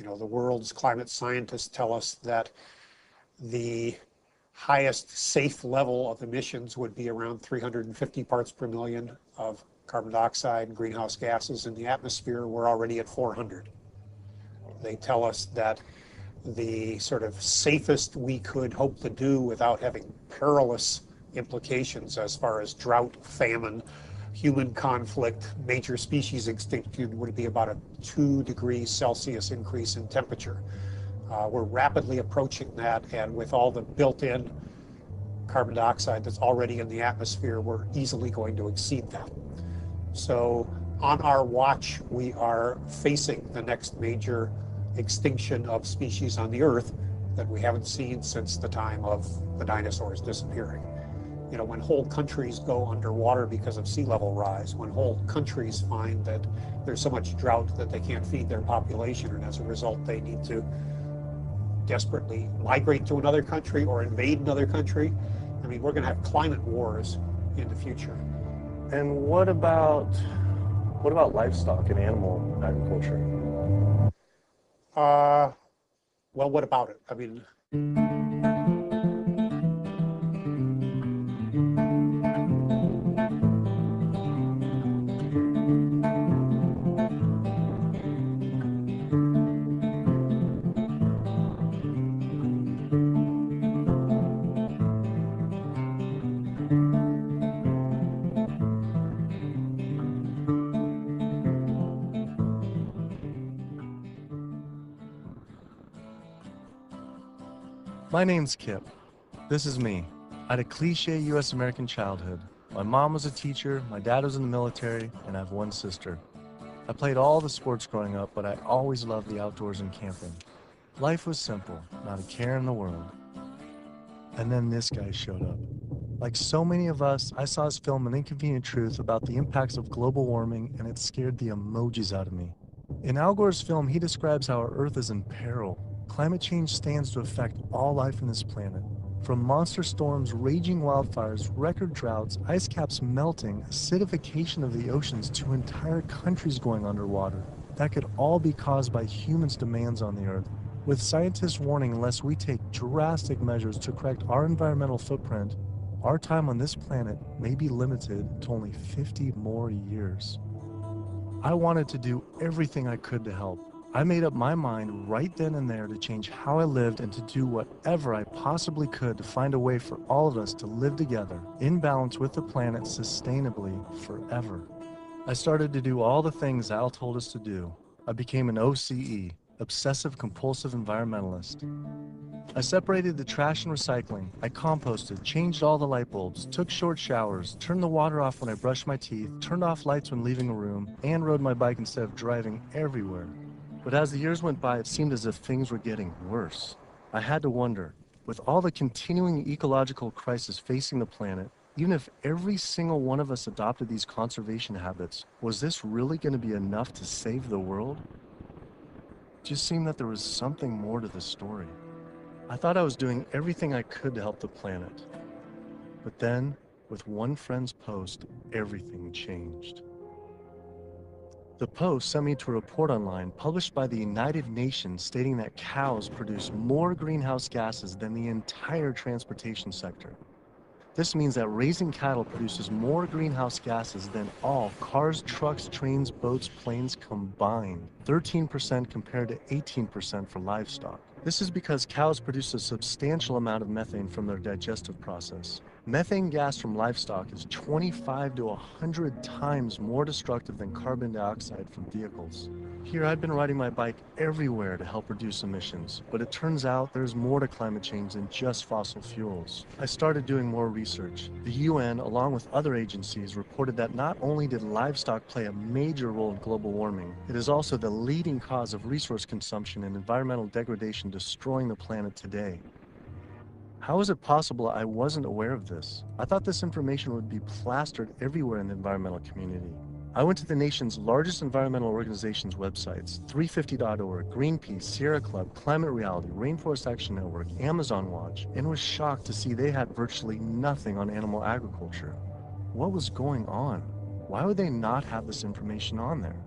The world's climate scientists tell us that the highest safe level of emissions would be around 350 parts per million of carbon dioxide and greenhouse gases in the atmosphere. We're already at 400. They tell us that the sort of safest we could hope to do without having perilous implications as far as drought, famine, human conflict, major species extinction would be about a 2 degrees Celsius increase in temperature. We're rapidly approaching that, and with all the built-in carbon dioxide that's already in the atmosphere, we're easily going to exceed that. So on our watch, we are facing the next major extinction of species on the Earth that we haven't seen since the time of the dinosaurs disappearing. When whole countries go underwater because of sea level rise, when whole countries find that there's so much drought that they can't feed their population, and as a result they need to desperately migrate to another country or invade another country, we're going to have climate wars in the future. And what about livestock and animal agriculture? Well, what about it? My name's Kip. This is me. I had a cliche U.S. American childhood. My mom was a teacher, my dad was in the military, and I have one sister. I played all the sports growing up, but I always loved the outdoors and camping. Life was simple, not a care in the world. And then this guy showed up. Like so many of us, I saw his film An Inconvenient Truth about the impacts of global warming, and it scared the emojis out of me. In Al Gore's film, he describes how our Earth is in peril. Climate change stands to affect all life on this planet. From monster storms, raging wildfires, record droughts, ice caps melting, acidification of the oceans, to entire countries going underwater. That could all be caused by humans' demands on the Earth. With scientists warning unless we take drastic measures to correct our environmental footprint, our time on this planet may be limited to only 50 more years. I wanted to do everything I could to help. I made up my mind right then and there to change how I lived and to do whatever I possibly could to find a way for all of us to live together, in balance with the planet sustainably forever. I started to do all the things Al told us to do. I became an OCE, Obsessive Compulsive Environmentalist. I separated the trash and recycling. I composted, changed all the light bulbs, took short showers, turned the water off when I brushed my teeth, turned off lights when leaving a room, and rode my bike instead of driving everywhere. But as the years went by, it seemed as if things were getting worse. I had to wonder, with all the continuing ecological crisis facing the planet, even if every single one of us adopted these conservation habits, was this really going to be enough to save the world? It just seemed that there was something more to the story. I thought I was doing everything I could to help the planet. But then, with one friend's post, everything changed. The post sent me to a report online published by the United Nations stating that cows produce more greenhouse gases than the entire transportation sector. This means that raising cattle produces more greenhouse gases than all cars, trucks, trains, boats, planes combined, 13% compared to 18% for livestock. This is because cows produce a substantial amount of methane from their digestive process. Methane gas from livestock is 25 to 100 times more destructive than carbon dioxide from vehicles. Here I'd been riding my bike everywhere to help reduce emissions, but it turns out there's more to climate change than just fossil fuels. I started doing more research. The UN, along with other agencies, reported that not only did livestock play a major role in global warming, it is also the leading cause of resource consumption and environmental degradation destroying the planet today. How is it possible I wasn't aware of this? I thought this information would be plastered everywhere in the environmental community. I went to the nation's largest environmental organizations' websites, 350.org, Greenpeace, Sierra Club, Climate Reality, Rainforest Action Network, Amazon Watch, and was shocked to see they had virtually nothing on animal agriculture. What was going on? Why would they not have this information on there?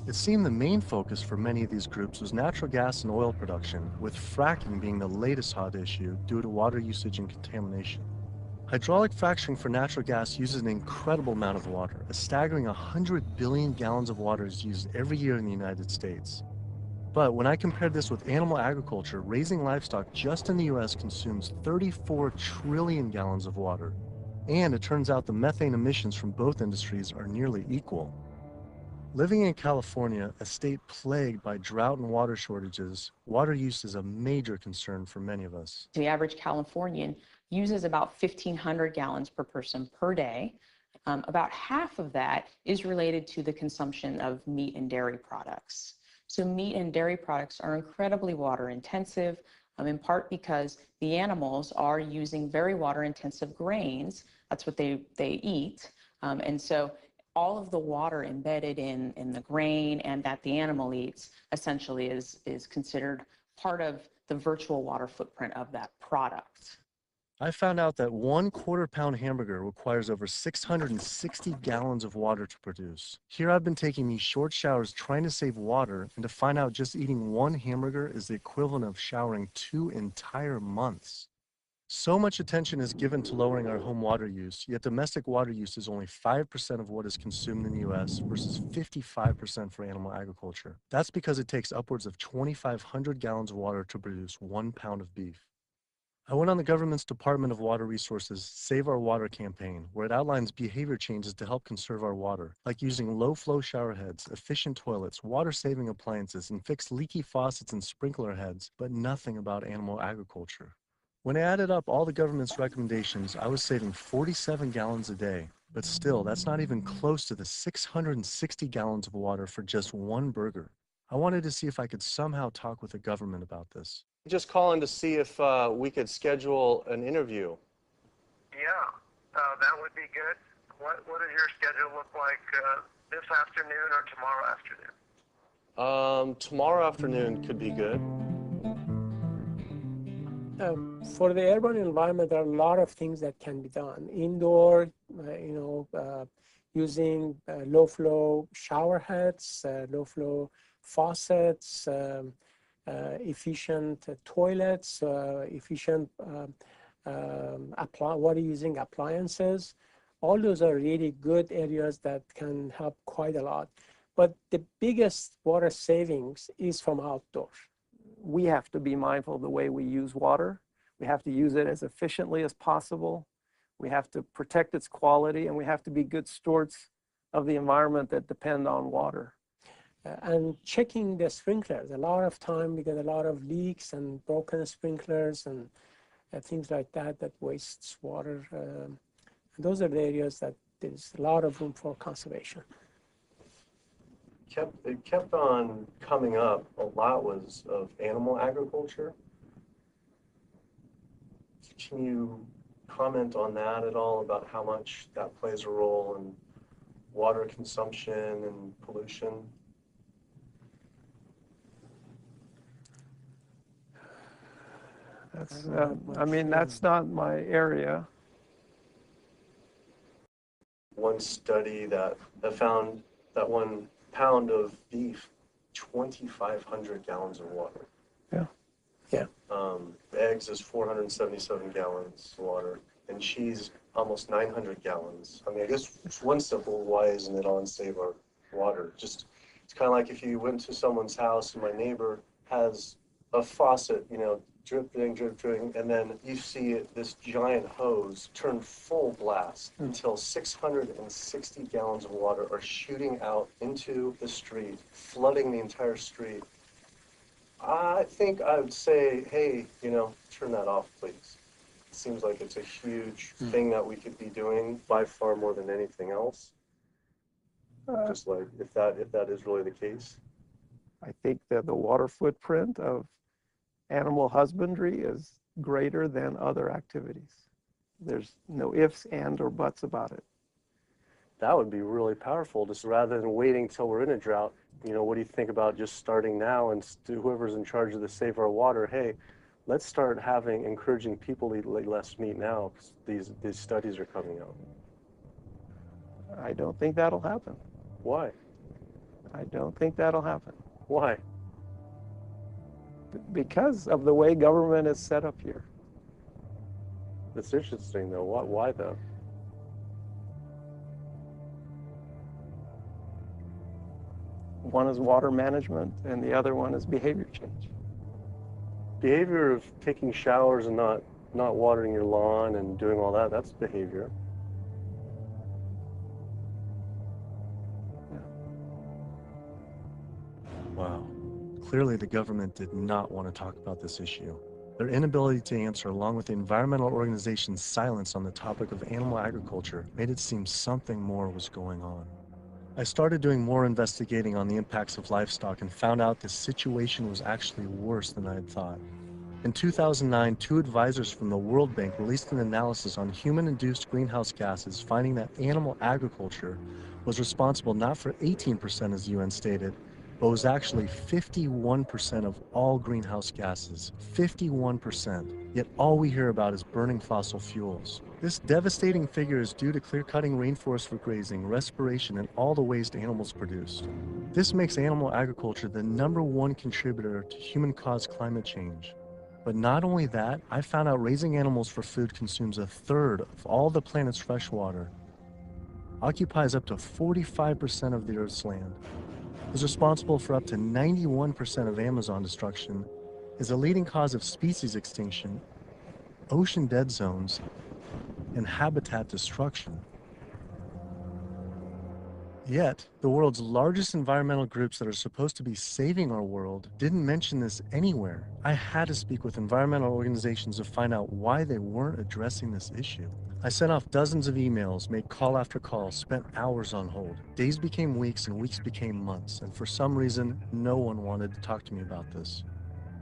It seemed the main focus for many of these groups was natural gas and oil production, with fracking being the latest hot issue due to water usage and contamination. Hydraulic fracturing for natural gas uses an incredible amount of water. A staggering 100 billion gallons of water is used every year in the United States. But when I compared this with animal agriculture, raising livestock just in the US consumes 34 trillion gallons of water. And it turns out the methane emissions from both industries are nearly equal. Living in California, a state plagued by drought and water shortages, water use is a major concern for many of us. The average Californian uses about 1,500 gallons per person per day. About half of that is related to the consumption of meat and dairy products. So meat and dairy products are incredibly water intensive, in part because the animals are using very water intensive grains. That's what they eat. And so all of the water embedded in the grain and that the animal eats essentially is considered part of the virtual water footprint of that product. I found out that 1/4 pound hamburger requires over 660 gallons of water to produce. Here I've been taking these short showers trying to save water, and to find out just eating one hamburger is the equivalent of showering 2 entire months. So much attention is given to lowering our home water use, yet domestic water use is only 5% of what is consumed in the US versus 55% for animal agriculture. That's because it takes upwards of 2,500 gallons of water to produce 1 pound of beef. I went on the government's Department of Water Resources Save Our Water campaign, where it outlines behavior changes to help conserve our water, like using low-flow shower heads, efficient toilets, water-saving appliances, and fixed leaky faucets and sprinkler heads, but nothing about animal agriculture. When I added up all the government's recommendations, I was saving 47 gallons a day. But still, that's not even close to the 660 gallons of water for just one burger. I wanted to see if I could somehow talk with the government about this. Just calling to see if we could schedule an interview. Yeah, that would be good. What does your schedule look like this afternoon or tomorrow afternoon? Tomorrow afternoon could be good. For the urban environment, there are a lot of things that can be done. Indoor, using low-flow shower heads, low-flow faucets, efficient toilets, efficient water using appliances. All those are really good areas that can help quite a lot. But the biggest water savings is from outdoors. We have to be mindful of the way we use water. We have to use it as efficiently as possible. We have to protect its quality, and we have to be good stewards of the environment that depend on water. And checking the sprinklers. A lot of time we get a lot of leaks and broken sprinklers and things like that that wastes water. And those are the areas that there's a lot of room for conservation. It kept on coming up. A lot was of animal agriculture. Can you comment on that at all, about how much that plays a role in water consumption and pollution? That's, I mean, that's not my area. One study that found that 1 pound of beef, 2,500 gallons of water. Yeah. Yeah. Eggs is 477 gallons of water, and cheese almost 900 gallons. I mean, I guess it's one simple, why isn't it on Save Our Water? Just, it's kind of like if you went to someone's house and my neighbor has a faucet, dripping, and then you see this giant hose turn full blast until 660 gallons of water are shooting out into the street, flooding the entire street. I think I would say, hey, turn that off, please. It seems like it's a huge thing that we could be doing by far more than anything else. Just like if that is really the case. I think that the water footprint of animal husbandry is greater than other activities. There's no ifs, and, or buts about it. That would be really powerful, just rather than waiting till we're in a drought. What do you think about just starting now, and whoever's in charge of the Save Our Water, hey, let's start encouraging people to eat less meat now, because these studies are coming out. I don't think that'll happen. Why? I don't think that'll happen. Why? Because of the way government is set up here. That's interesting, though. Why though? One is water management, and the other one is behavior change. Behavior of taking showers and not watering your lawn and doing all that, that's behavior. Wow. Clearly, the government did not want to talk about this issue. Their inability to answer, along with the environmental organization's silence on the topic of animal agriculture, made it seem something more was going on. I started doing more investigating on the impacts of livestock and found out the situation was actually worse than I had thought. In 2009, 2 advisors from the World Bank released an analysis on human-induced greenhouse gases, finding that animal agriculture was responsible not for 18%, as UN stated, but was actually 51% of all greenhouse gases. 51%. Yet all we hear about is burning fossil fuels. This devastating figure is due to clear-cutting rainforests for grazing, respiration, and all the waste animals produced. This makes animal agriculture the #1 contributor to human-caused climate change. But not only that, I found out raising animals for food consumes 1/3 of all the planet's fresh water, occupies up to 45% of the Earth's land, is responsible for up to 91% of Amazon destruction, is a leading cause of species extinction, ocean dead zones, and habitat destruction. Yet, the world's largest environmental groups that are supposed to be saving our world didn't mention this anywhere. I had to speak with environmental organizations to find out why they weren't addressing this issue. I sent off dozens of emails, made call after call, spent hours on hold. Days became weeks and weeks became months, and for some reason, no one wanted to talk to me about this.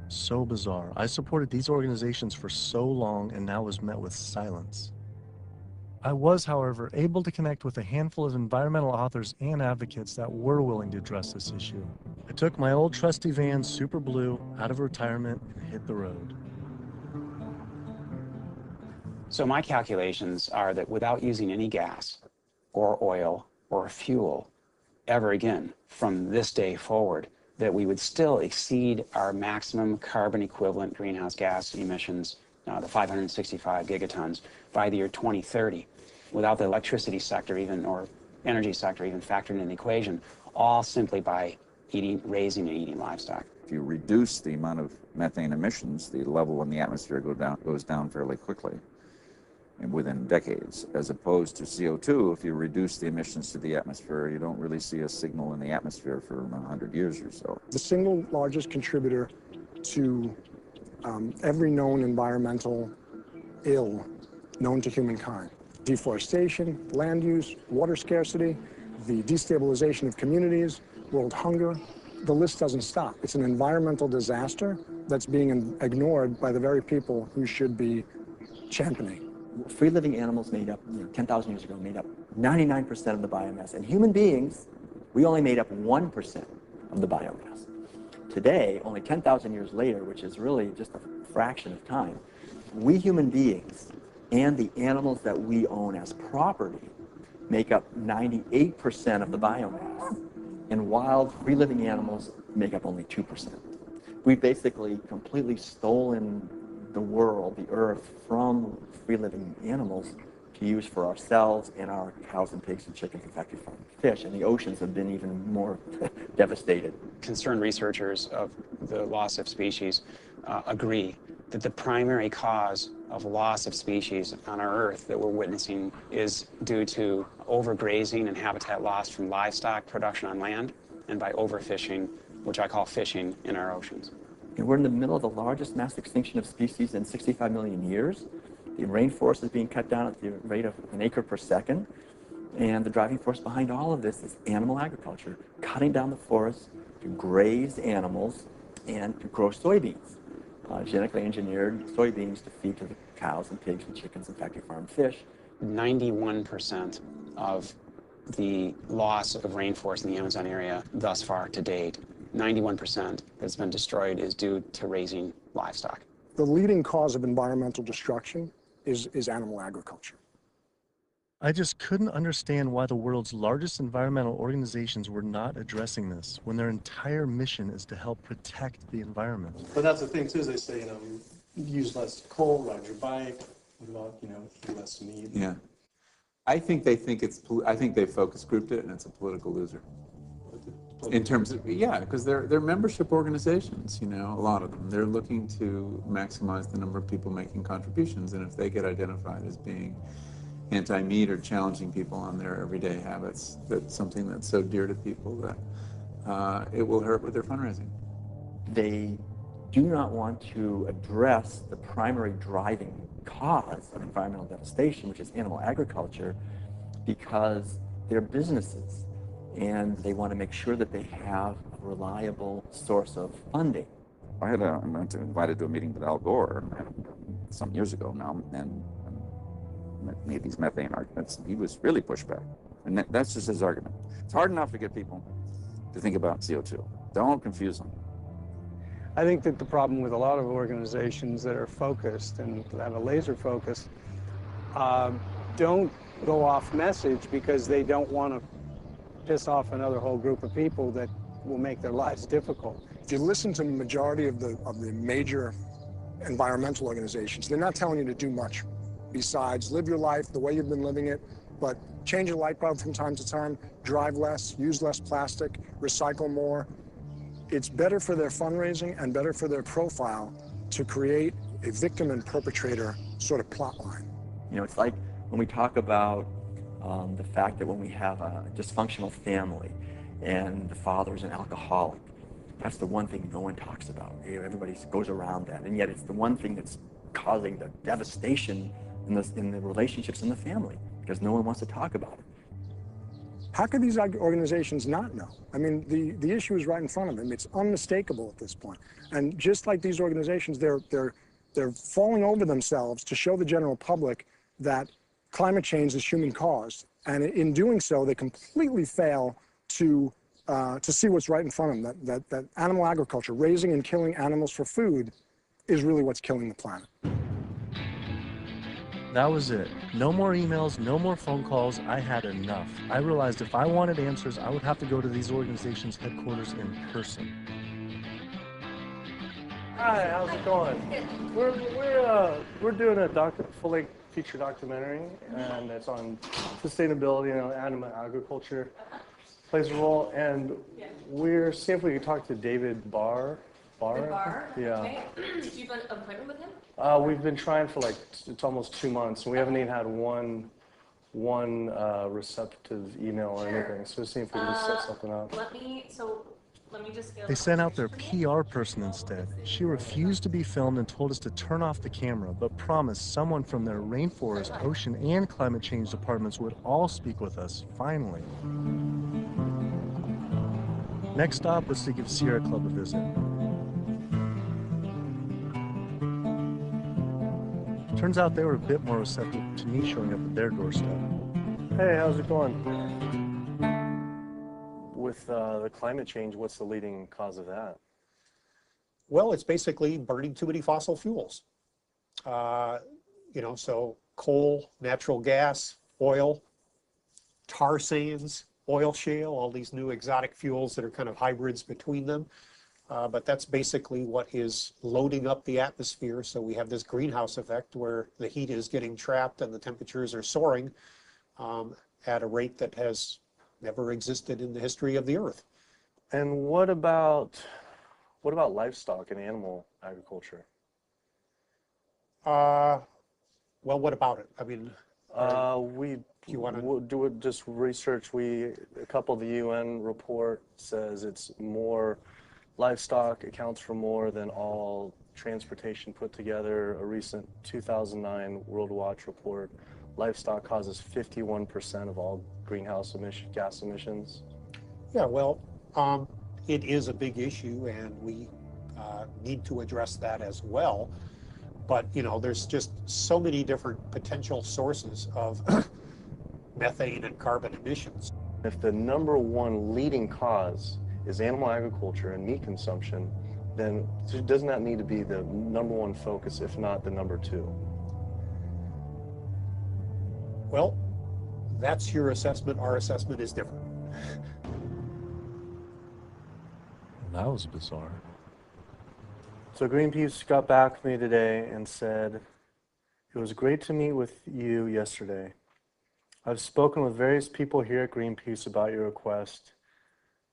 So bizarre. I supported these organizations for so long and now was met with silence. I was, however, able to connect with a handful of environmental authors and advocates that were willing to address this issue. I took my old trusty van, Super Blue, out of retirement and hit the road. So my calculations are that without using any gas or oil or fuel ever again from this day forward, that we would still exceed our maximum carbon equivalent greenhouse gas emissions, the 565 gigatons, by the year 2030, without the electricity sector even, or energy sector even factored in the equation, all simply by raising and eating livestock. If you reduce the amount of methane emissions, the level in the atmosphere goes down fairly quickly and within decades, as opposed to CO2. If you reduce the emissions to the atmosphere, you don't really see a signal in the atmosphere for 100 years or so. The single largest contributor to every known environmental ill known to humankind: deforestation, land use, water scarcity, the destabilization of communities, world hunger. The list doesn't stop. It's an environmental disaster that's being ignored by the very people who should be championing. Free-living animals made up, 10,000 years ago, made up 99% of the biomass. And human beings, we only made up 1% of the biomass. Today, only 10,000 years later, which is really just a fraction of time, we human beings and the animals that we own as property make up 98% of the biomass. And wild, free-living animals make up only 2%. We've basically completely stolen the world, the earth, from free-living animals to use for ourselves and our cows and pigs and chickens and factory farm fish. And the oceans have been even more devastated. Concerned researchers of the loss of species agree that the primary cause of loss of species on our Earth that we're witnessing is due to overgrazing and habitat loss from livestock production on land and by overfishing, which I call fishing, in our oceans. And we're in the middle of the largest mass extinction of species in 65 million years. The rainforest is being cut down at the rate of an acre per second. And the driving force behind all of this is animal agriculture, cutting down the forest to graze animals and to grow soybeans, genetically engineered soybeans to feed to the cows and pigs and chickens and factory farm fish. 91% of the loss of rainforest in the Amazon area thus far to date, 91% that's been destroyed, is due to raising livestock. The leading cause of environmental destruction is animal agriculture. I just couldn't understand why the world's largest environmental organizations were not addressing this when their entire mission is to help protect the environment. But that's the thing too, is they say, use less coal, ride your bike, eat less meat. Yeah. I think they focus grouped it and it's a political loser. In terms of, yeah, because they're membership organizations, a lot of them. They're looking to maximize the number of people making contributions, and if they get identified as being anti-meat or challenging people on their everyday habits, that's something that's so dear to people that it will hurt with their fundraising. They do not want to address the primary driving cause of environmental devastation, which is animal agriculture, because they're businesses and they want to make sure that they have a reliable source of funding. I was invited to a meeting with Al Gore some years ago now, and made these methane arguments. He was really pushed back, and that's just his argument. It's hard enough to get people to think about CO2. Don't confuse them. I think that the problem with a lot of organizations that are focused and have a laser focus don't go off message because they don't want to piss off another whole group of people that will make their lives difficult. If you listen to the majority of the major environmental organizations, they're not telling you to do much besides live your life the way you've been living it, but change your light bulb from time to time, drive less, use less plastic, recycle more. It's better for their fundraising and better for their profile to create a victim and perpetrator sort of plot line. It's like when we talk about the fact that when we have a dysfunctional family and the father's an alcoholic, that's the one thing no one talks about. Everybody goes around that, and yet it's the one thing that's causing the devastation in the relationships in the family, because no one wants to talk about it. How could these organizations not know? I mean, the issue is right in front of them. It's unmistakable at this point. And just like these organizations, they're falling over themselves to show the general public that climate change is human caused. And in doing so, they completely fail to see what's right in front of them, that animal agriculture, raising and killing animals for food, is really what's killing the planet. That was it. No more emails, no more phone calls. I had enough. I realized if I wanted answers, I would have to go to these organizations' headquarters in person. Hi, how's it going? We're doing a full-length feature documentary, and it's on sustainability and animal agriculture plays a role. And we're seeing if we can talk to David Barr. Yeah. Okay. Do you have an appointment with him? We've been trying for it's almost 2 months, and we haven't even had one receptive email or anything. So see if we can just set something up. Let me just go. They sent out their PR person instead. She refused to be filmed and told us to turn off the camera, but promised someone from their rainforest, ocean, and climate change departments would all speak with us, finally. Next stop was to give Sierra Club a visit. Turns out they were a bit more receptive to me showing up at their doorstep. Hey, how's it going? With the climate change, what's the leading cause of that? Well, it's basically burning too many fossil fuels. So coal, natural gas, oil, tar sands, oil shale, all these new exotic fuels that are kind of hybrids between them. But that's basically what is loading up the atmosphere. So we have this greenhouse effect where the heat is getting trapped and the temperatures are soaring at a rate that has never existed in the history of the Earth. And what about livestock and animal agriculture? Well, what about it? I mean, you want to do it just research. A couple of the UN report says it's more. Livestock accounts for more than all transportation put together. A recent 2009 World Watch report, livestock causes 51% of all greenhouse gas emissions. Yeah, well, it is a big issue, and we need to address that as well. But, there's just so many different potential sources of methane and carbon emissions. If the number one leading cause is animal agriculture and meat consumption, then doesn't that need to be the number one focus, if not the number two? Well, That's your assessment. Our assessment is different. That was bizarre. So Greenpeace got back to me today and said, "It was great to meet with you yesterday. I've spoken with various people here at Greenpeace about your request,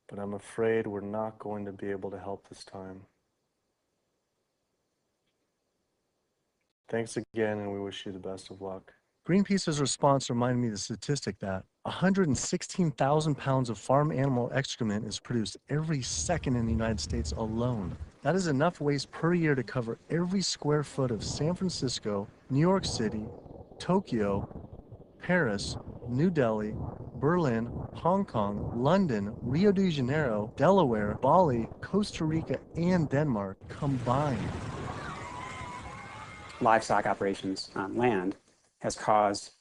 but I'm afraid we're not going to be able to help this time. Thanks again, and we wish you the best of luck." Greenpeace's response reminded me of the statistic that 116,000 pounds of farm animal excrement is produced every second in the United States alone. That is enough waste per year to cover every square foot of San Francisco, New York City, Tokyo, Paris, New Delhi, Berlin, Hong Kong, London, Rio de Janeiro, Delaware, Bali, Costa Rica, and Denmark combined. Livestock operations on land has caused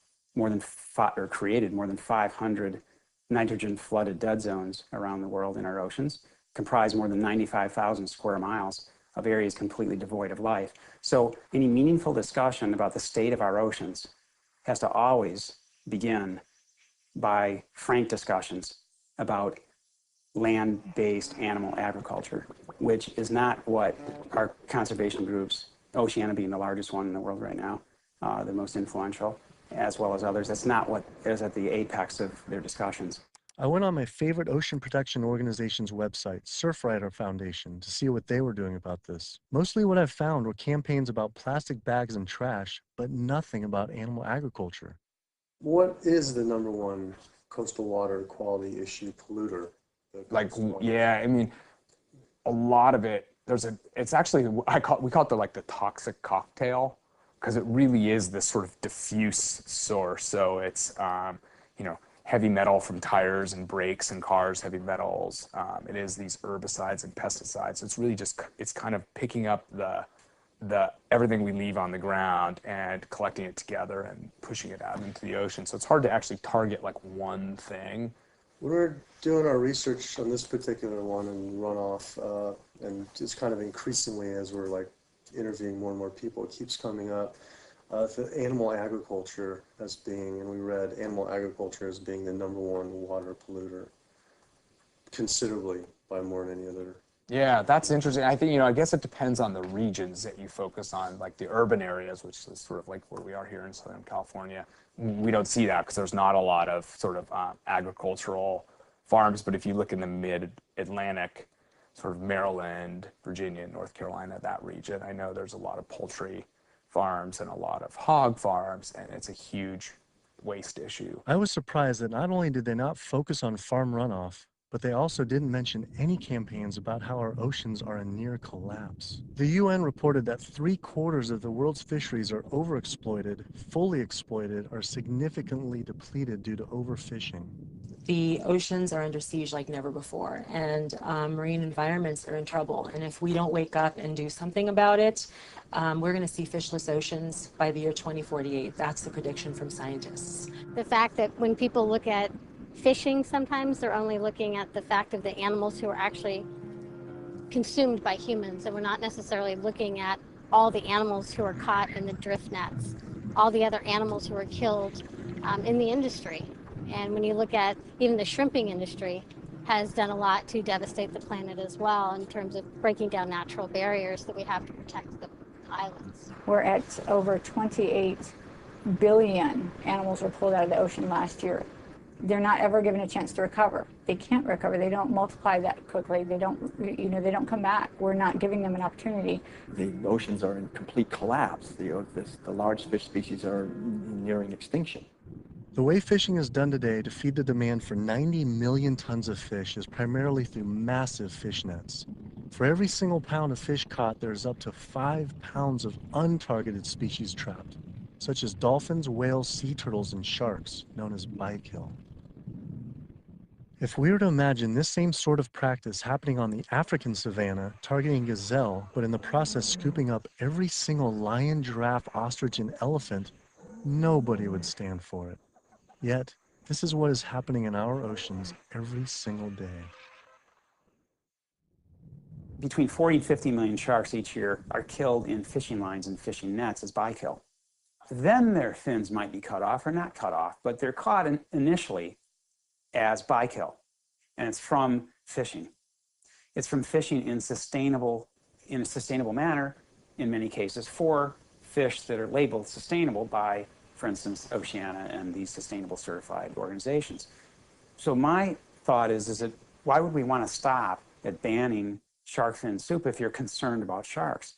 created more than 500 nitrogen flooded dead zones around the world in our oceans, comprise more than 95,000 square miles of areas completely devoid of life. So any meaningful discussion about the state of our oceans has to always begin by frank discussions about land-based animal agriculture, which is not what our conservation groups, Oceana being the largest one in the world right now, the most influential, as well as others, that's not what is at the apex of their discussions. I went on my favorite ocean protection organization's website, Surfrider Foundation, to see what they were doing about this. Mostly what I found were campaigns about plastic bags and trash, but nothing about animal agriculture. What is the number one coastal water quality issue polluter? I mean, a lot of it, it's actually, we call it the toxic cocktail, because it really is this sort of diffuse source. So it's, heavy metal from tires and brakes and cars, heavy metals. It is these herbicides and pesticides. It's really just, it's kind of picking up the everything we leave on the ground and collecting it together and pushing it out into the ocean. So it's hard to actually target like one thing. When we're doing our research on this particular one and runoff, and it's kind of increasingly as we're like interviewing more and more people, it keeps coming up. The animal agriculture as being, and we read animal agriculture as being the number one water polluter, considerably by more than any other. Yeah, that's interesting. I think, I guess it depends on the regions that you focus on, like the urban areas, which is sort of like where we are here in Southern California. We don't see that because there's not a lot of sort of agricultural farms. But if you look in the mid-Atlantic, sort of Maryland, Virginia, North Carolina, that region, I know there's a lot of poultry farms and a lot of hog farms, and it's a huge waste issue. I was surprised that not only did they not focus on farm runoff, but they also didn't mention any campaigns about how our oceans are in near collapse. The UN reported that 3/4 of the world's fisheries are overexploited, fully exploited, or significantly depleted due to overfishing. The oceans are under siege like never before, and marine environments are in trouble. And if we don't wake up and do something about it, we're going to see fishless oceans by the year 2048. That's the prediction from scientists. The fact that when people look at fishing, sometimes they're only looking at the fact of the animals who are actually consumed by humans, and we're not necessarily looking at all the animals who are caught in the drift nets, all the other animals who are killed in the industry. And when you look at even the shrimping industry has done a lot to devastate the planet as well in terms of breaking down natural barriers that we have to protect the islands. We're at over 28 billion animals were pulled out of the ocean last year. They're not ever given a chance to recover. They can't recover. They don't multiply that quickly. They don't, they don't come back. We're not giving them an opportunity. The oceans are in complete collapse. The large fish species are nearing extinction. The way fishing is done today to feed the demand for 90 million tons of fish is primarily through massive fish nets. For every single pound of fish caught, there's up to 5 pounds of untargeted species trapped, such as dolphins, whales, sea turtles, and sharks, known as bykill. If we were to imagine this same sort of practice happening on the African savanna, targeting gazelle, but in the process scooping up every single lion, giraffe, ostrich, and elephant, nobody would stand for it. Yet, this is what is happening in our oceans every single day. Between 40 and 50 million sharks each year are killed in fishing lines and fishing nets as bykill. then their fins might be cut off or not cut off, but they're caught initially as bykill, and it's from fishing. It's from fishing in a sustainable manner, in many cases, for fish that are labeled sustainable by, for instance, Oceana and these sustainable certified organizations. So my thought is that why would we want to stop at banning shark fin soup if you're concerned about sharks,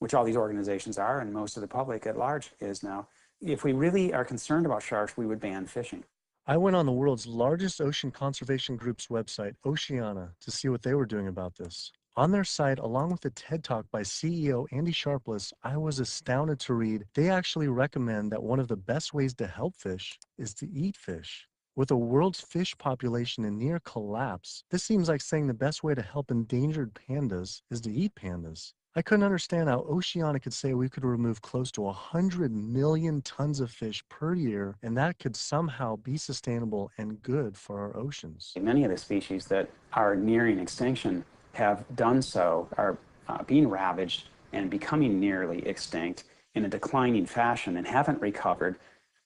which all these organizations are, and most of the public at large is now. If we really are concerned about sharks, we would ban fishing. I went on the world's largest ocean conservation group's website, Oceana, to see what they were doing about this. On their site, along with a TED Talk by CEO Andy Sharpless, I was astounded to read they actually recommend that one of the best ways to help fish is to eat fish. With the world's fish population in near collapse, this seems like saying the best way to help endangered pandas is to eat pandas. I couldn't understand how Oceana could say we could remove close to 100 million tons of fish per year, and that could somehow be sustainable and good for our oceans. Many of the species that are nearing extinction have done so, are being ravaged and becoming nearly extinct in a declining fashion and haven't recovered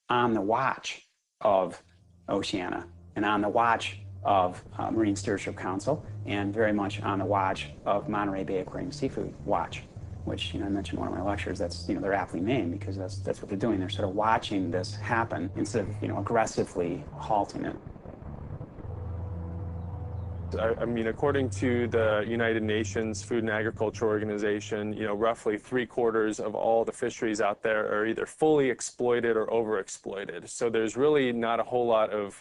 on the watch of Oceana and on the watch of Marine Stewardship Council, and very much on the watch of Monterey Bay Aquarium Seafood Watch, which, I mentioned in one of my lectures. That's, they're aptly named because that's what they're doing. They're sort of watching this happen instead of, aggressively halting it. I mean, according to the United Nations Food and Agriculture Organization, roughly 3/4 of all the fisheries out there are either fully exploited or overexploited. So there's really not a whole lot of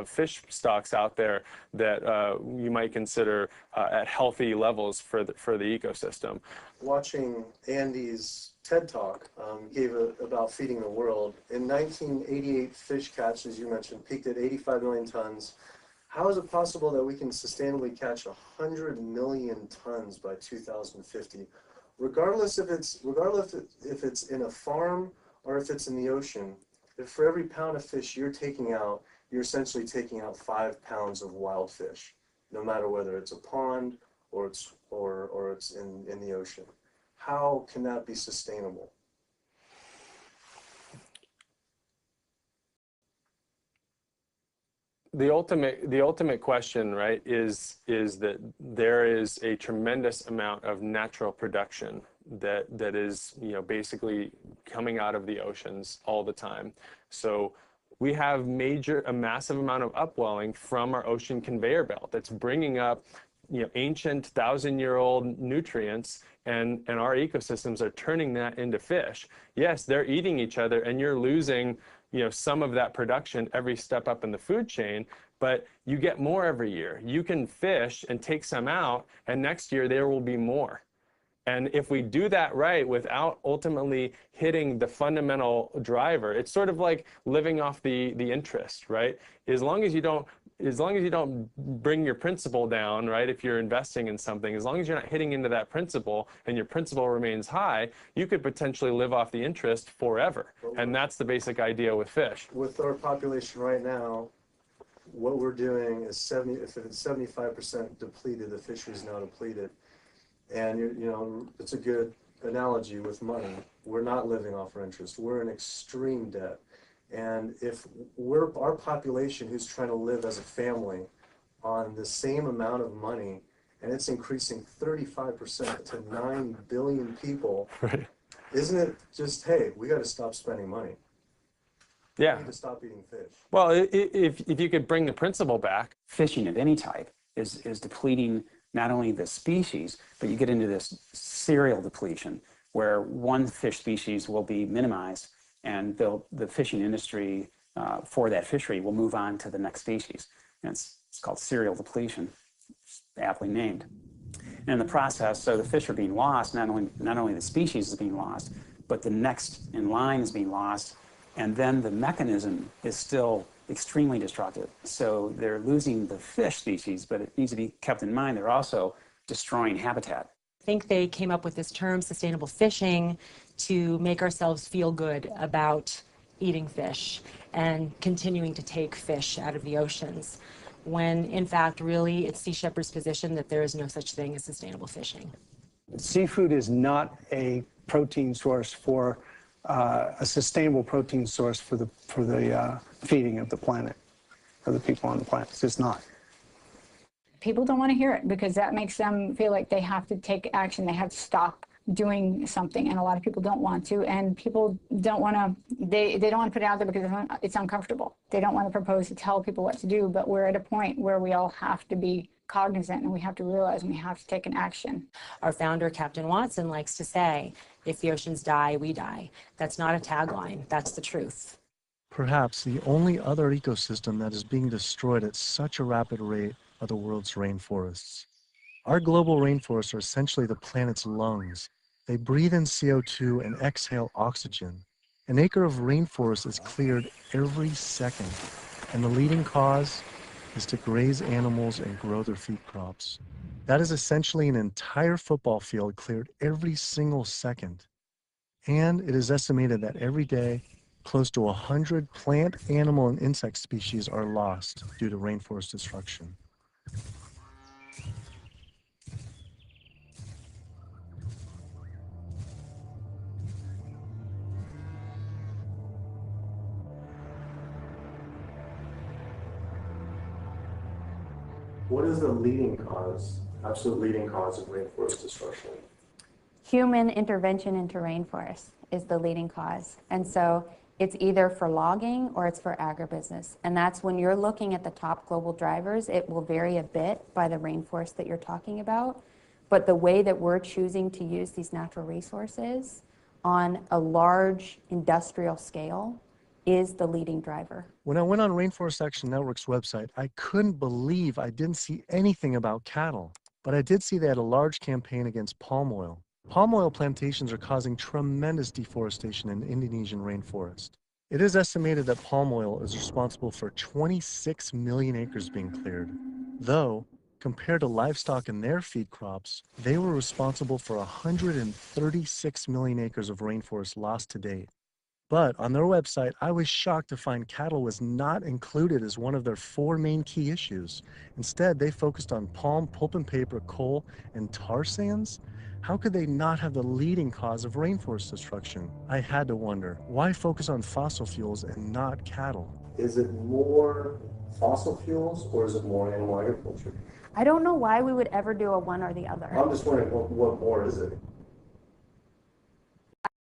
fish stocks out there that you might consider at healthy levels for the ecosystem. Watching Andy's TED Talk about feeding the world. In 1988, fish catch, as you mentioned, peaked at 85 million tons. How is it possible that we can sustainably catch 100 million tons by 2050, regardless if it's in a farm or if it's in the ocean? If for every pound of fish you're taking out, you're essentially taking out 5 pounds of wild fish, no matter whether it's a pond or it's in the ocean. How can that be sustainable? The ultimate question, right, is that there is a tremendous amount of natural production that is, basically coming out of the oceans all the time. So we have a massive amount of upwelling from our ocean conveyor belt that's bringing up, ancient 1,000-year-old nutrients, and our ecosystems are turning that into fish. Yes, they're eating each other, and you're losing some of that production every step up in the food chain, but you get more every year. You can fish and take some out, and next year there will be more. And if we do that right without ultimately hitting the fundamental driver, it's sort of like living off the interest, right? As long as you don't bring your principal down, right, if you're investing in something, as long as you're not hitting into that principal and your principal remains high, you could potentially live off the interest forever. And that's the basic idea with fish. With our population right now, what we're doing is if it's 75% depleted, the fishery is now depleted. And it's a good analogy with money. We're not living off our interest. We're in extreme debt. And if our population who's trying to live as a family on the same amount of money, and it's increasing 35% to 9 billion people, right. Isn't it just, hey, we got to stop spending money? Yeah. We need to stop eating fish. Well, if you could bring the principle back. Fishing of any type is depleting not only the species, but you get into this serial depletion where one fish species will be minimized, and the fishing industry for that fishery will move on to the next species. And it's called serial depletion, aptly named. And in the process, so the fish are being lost, not only the species is being lost, but the next in line is being lost, and then the mechanism is still extremely destructive. So they're losing the fish species, but it needs to be kept in mind they're also destroying habitat. I think they came up with this term, sustainable fishing, to make ourselves feel good about eating fish and continuing to take fish out of the oceans, when in fact, really, it's Sea Shepherd's position that there is no such thing as sustainable fishing. Seafood is not a protein source for a sustainable protein source for the feeding of the planet, for the people on the planet. It's just not. People don't want to hear it because that makes them feel like they have to take action. They have to stop doing something, and a lot of people don't want to, and people don't want to, they don't want to put it out there because it's uncomfortable. They don't want to propose to tell people what to do, but we're at a point where we all have to be cognizant and we have to realize we have to take an action. Our founder, Captain Watson, likes to say, if the oceans die, we die. That's not a tagline, that's the truth. Perhaps the only other ecosystem that is being destroyed at such a rapid rate are the world's rainforests. Our global rainforests are essentially the planet's lungs. They breathe in CO2 and exhale oxygen. An acre of rainforest is cleared every second, and the leading cause is to graze animals and grow their feed crops. That is essentially an entire football field cleared every single second. And it is estimated that every day, close to 100 plant, animal, and insect species are lost due to rainforest destruction. What is the leading cause, absolute leading cause of rainforest destruction? Human intervention into rainforests is the leading cause. And so it's either for logging or it's for agribusiness. And that's when you're looking at the top global drivers, it will vary a bit by the rainforest that you're talking about. But the way that we're choosing to use these natural resources on a large industrial scale is the leading driver. When I went on Rainforest Action Network's website, I couldn't believe I didn't see anything about cattle. But I did see they had a large campaign against palm oil. Palm oil plantations are causing tremendous deforestation in the Indonesian rainforest. It is estimated that palm oil is responsible for 26 million acres being cleared. Though, compared to livestock and their feed crops, they were responsible for 136 million acres of rainforest lost to date. But on their website, I was shocked to find cattle was not included as one of their 4 main key issues. Instead, they focused on palm, pulp and paper, coal, and tar sands. How could they not have the leading cause of rainforest destruction? I had to wonder, why focus on fossil fuels and not cattle? Is it more fossil fuels or is it more animal agriculture? I don't know why we would ever do a one or the other. I'm just wondering, what more is it?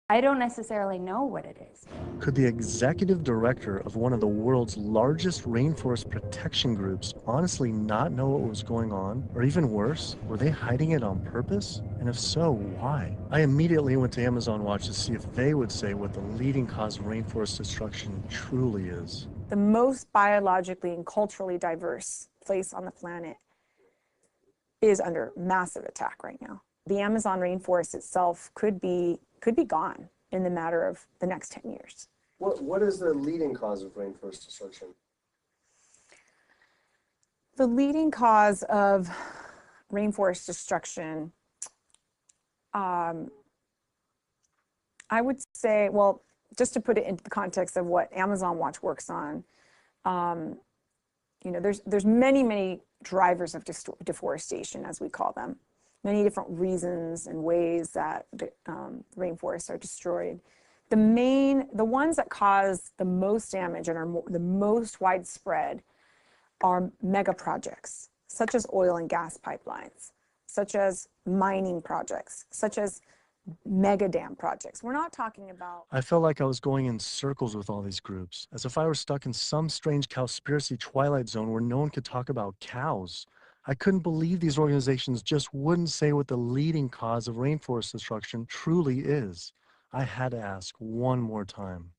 I don't necessarily know what it is. Could the executive director of one of the world's largest rainforest protection groups honestly not know what was going on? Or even worse, were they hiding it on purpose? And if so, why? I immediately went to Amazon Watch to see if they would say what the leading cause of rainforest destruction truly is. The most biologically and culturally diverse place on the planet is under massive attack right now. The Amazon rainforest itself could be gone in the matter of the next 10 years. What is the leading cause of rainforest destruction? The leading cause of rainforest destruction, I would say, well, just to put it into the context of what Amazon Watch works on, you know, there's many drivers of deforestation, as we call them. Many different reasons and ways that the rainforests are destroyed. The ones that cause the most damage and are the most widespread are mega projects, such as oil and gas pipelines, such as mining projects, such as mega dam projects. We're not talking about... I felt like I was going in circles with all these groups, as if I were stuck in some strange Cowspiracy twilight zone where no one could talk about cows. I couldn't believe these organizations just wouldn't say what the leading cause of rainforest destruction truly is. I had to ask one more time.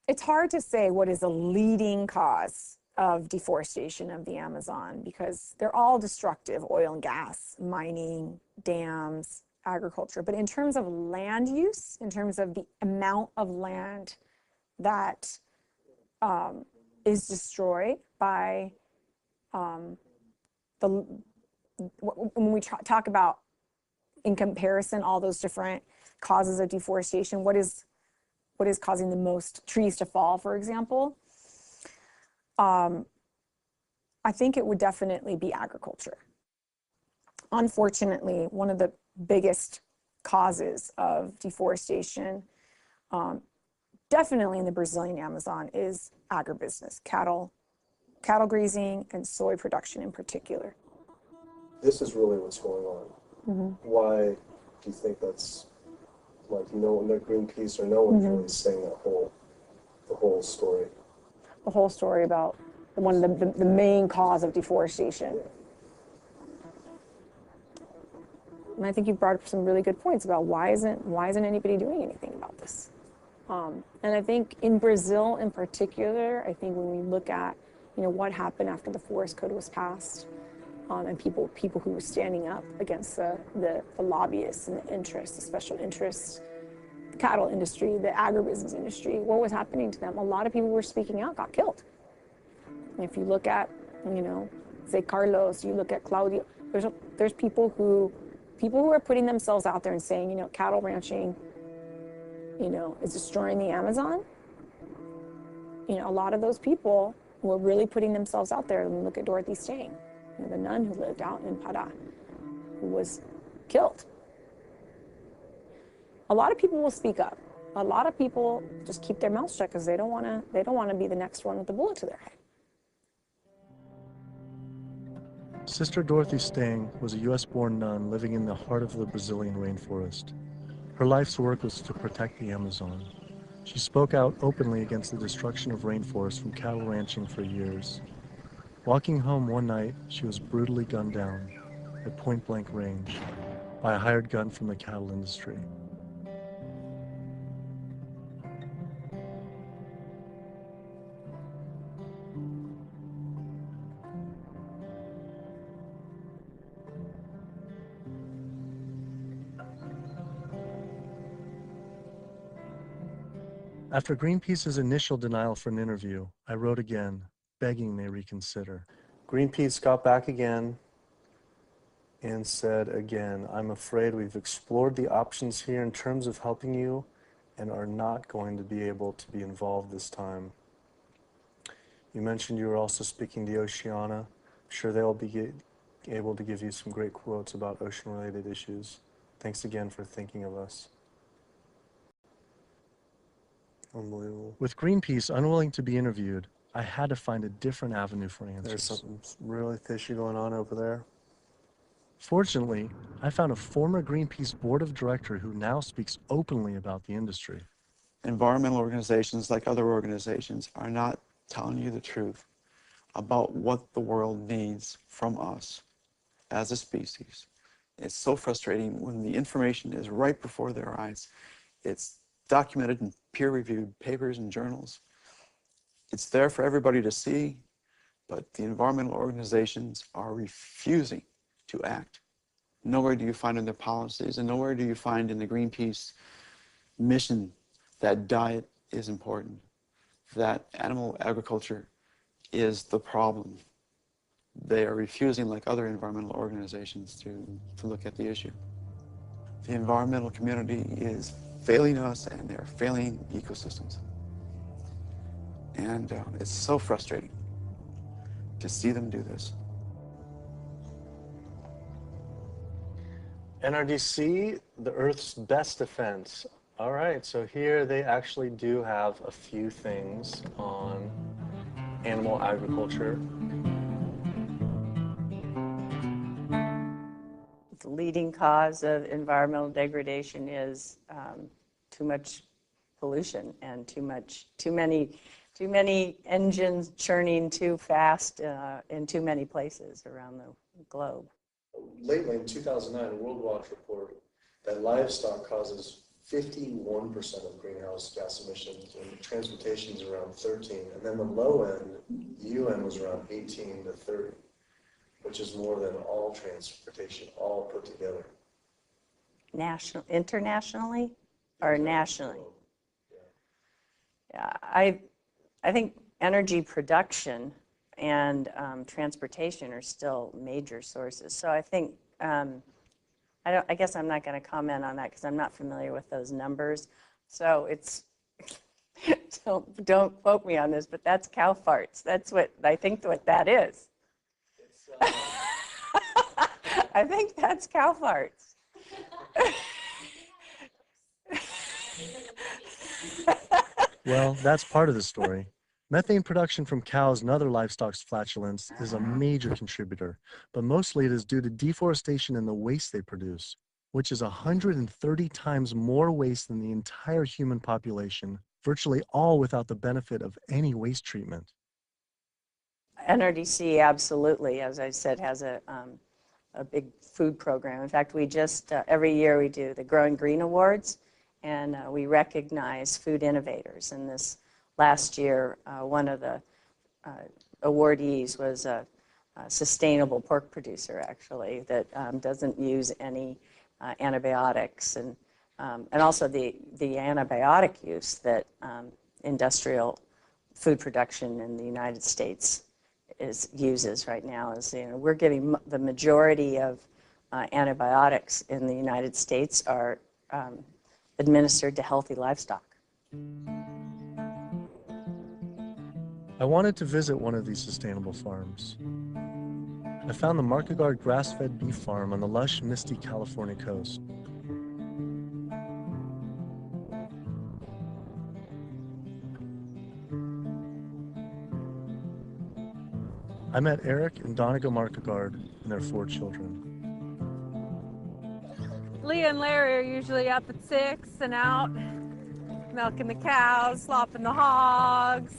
It's hard to say what is the leading cause of deforestation of the Amazon because they're all destructive: oil and gas, mining, dams, agriculture. But in terms of land use, in terms of the amount of land that is destroyed by when we talk about, in comparison, all those different causes of deforestation, what is causing the most trees to fall, for example, I think it would definitely be agriculture. Unfortunately, one of the biggest causes of deforestation definitely in the Brazilian Amazon is agribusiness, cattle grazing and soy production in particular. This is really what's going on. Why do you think that's like no Greenpeace or no one's really saying the whole story? The whole story about one of the main cause of deforestation. And I think you brought up some really good points about why isn't anybody doing anything about this? And I think in Brazil in particular, I think when we look at what happened after the Forest Code was passed, and people who were standing up against the lobbyists and the interests, the special interests, the cattle industry, the agribusiness industry, what was happening to them? A lot of people were speaking out, got killed. And if you look at, say Carlos, you look at Claudio, there's people who are putting themselves out there and saying, cattle ranching, is destroying the Amazon. A lot of those people were really putting themselves out there. And look at Dorothy Stang, the nun who lived out in Pará, who was killed. A lot of people will speak up. A lot of people just keep their mouths shut because they don't want to be the next one with the bullet to their head. Sister Dorothy Stang was a U.S.-born nun living in the heart of the Brazilian rainforest. Her life's work was to protect the Amazon. She spoke out openly against the destruction of rainforests from cattle ranching for years. Walking home one night, she was brutally gunned down at point-blank range by a hired gun from the cattle industry. After Greenpeace's initial denial for an interview, I wrote again, begging they reconsider. Greenpeace got back again and said again, I'm afraid we've explored the options here in terms of helping you and are not going to be able to be involved this time. You mentioned you were also speaking to Oceana. I'm sure they'll be able to give you some great quotes about ocean-related issues. Thanks again for thinking of us. Unbelievable. With Greenpeace unwilling to be interviewed, I had to find a different avenue for answers. There's something really fishy going on over there. Fortunately, I found a former Greenpeace board of director who now speaks openly about the industry. Environmental organizations, like other organizations, are not telling you the truth about what the world needs from us as a species. It's so frustrating when the information is right before their eyes. It's documented in peer-reviewed papers and journals. It's there for everybody to see, but the environmental organizations are refusing to act. Nowhere do you find in their policies, and nowhere do you find in the Greenpeace mission that diet is important, that animal agriculture is the problem. They are refusing, like other environmental organizations, to look at the issue. The environmental community is failing us, and they're failing ecosystems. And it's so frustrating to see them do this. NRDC, the Earth's best defense. All right, so here they actually do have a few things on animal agriculture. The leading cause of environmental degradation is too much pollution and too many engines churning too fast in too many places around the globe. Lately, in 2009, a World Watch report that livestock causes 51% of greenhouse gas emissions, and transportation is around 13, and then the low end, the UN was around 18 to 30, which is more than all transportation, all put together. Internationally or nationally? Yeah, I think energy production and transportation are still major sources. So I think, I guess I'm not going to comment on that because I'm not familiar with those numbers. So it's, don't quote me on this, but that's cow farts. That's what I think what that is. I think that's cow farts. Well, that's part of the story. Methane production from cows and other livestock's flatulence is a major contributor, but mostly it is due to deforestation and the waste they produce, which is 130 times more waste than the entire human population, virtually all without the benefit of any waste treatment. NRDC absolutely, as I said, has a big food program. In fact, we just, every year we do the Growing Green Awards, and we recognize food innovators. And this last year, one of the awardees was a sustainable pork producer, actually, that doesn't use any antibiotics, and also the antibiotic use that industrial food production in the United States uses right now. Is, we're giving the majority of antibiotics in the United States are administered to healthy livestock. I wanted to visit one of these sustainable farms. I found the Markegard grass-fed beef farm on the lush, misty California coast. I met Eric and Donegal Markegard and their 4 children. Leah and Larry are usually up at 6 and out, milking the cows, slopping the hogs.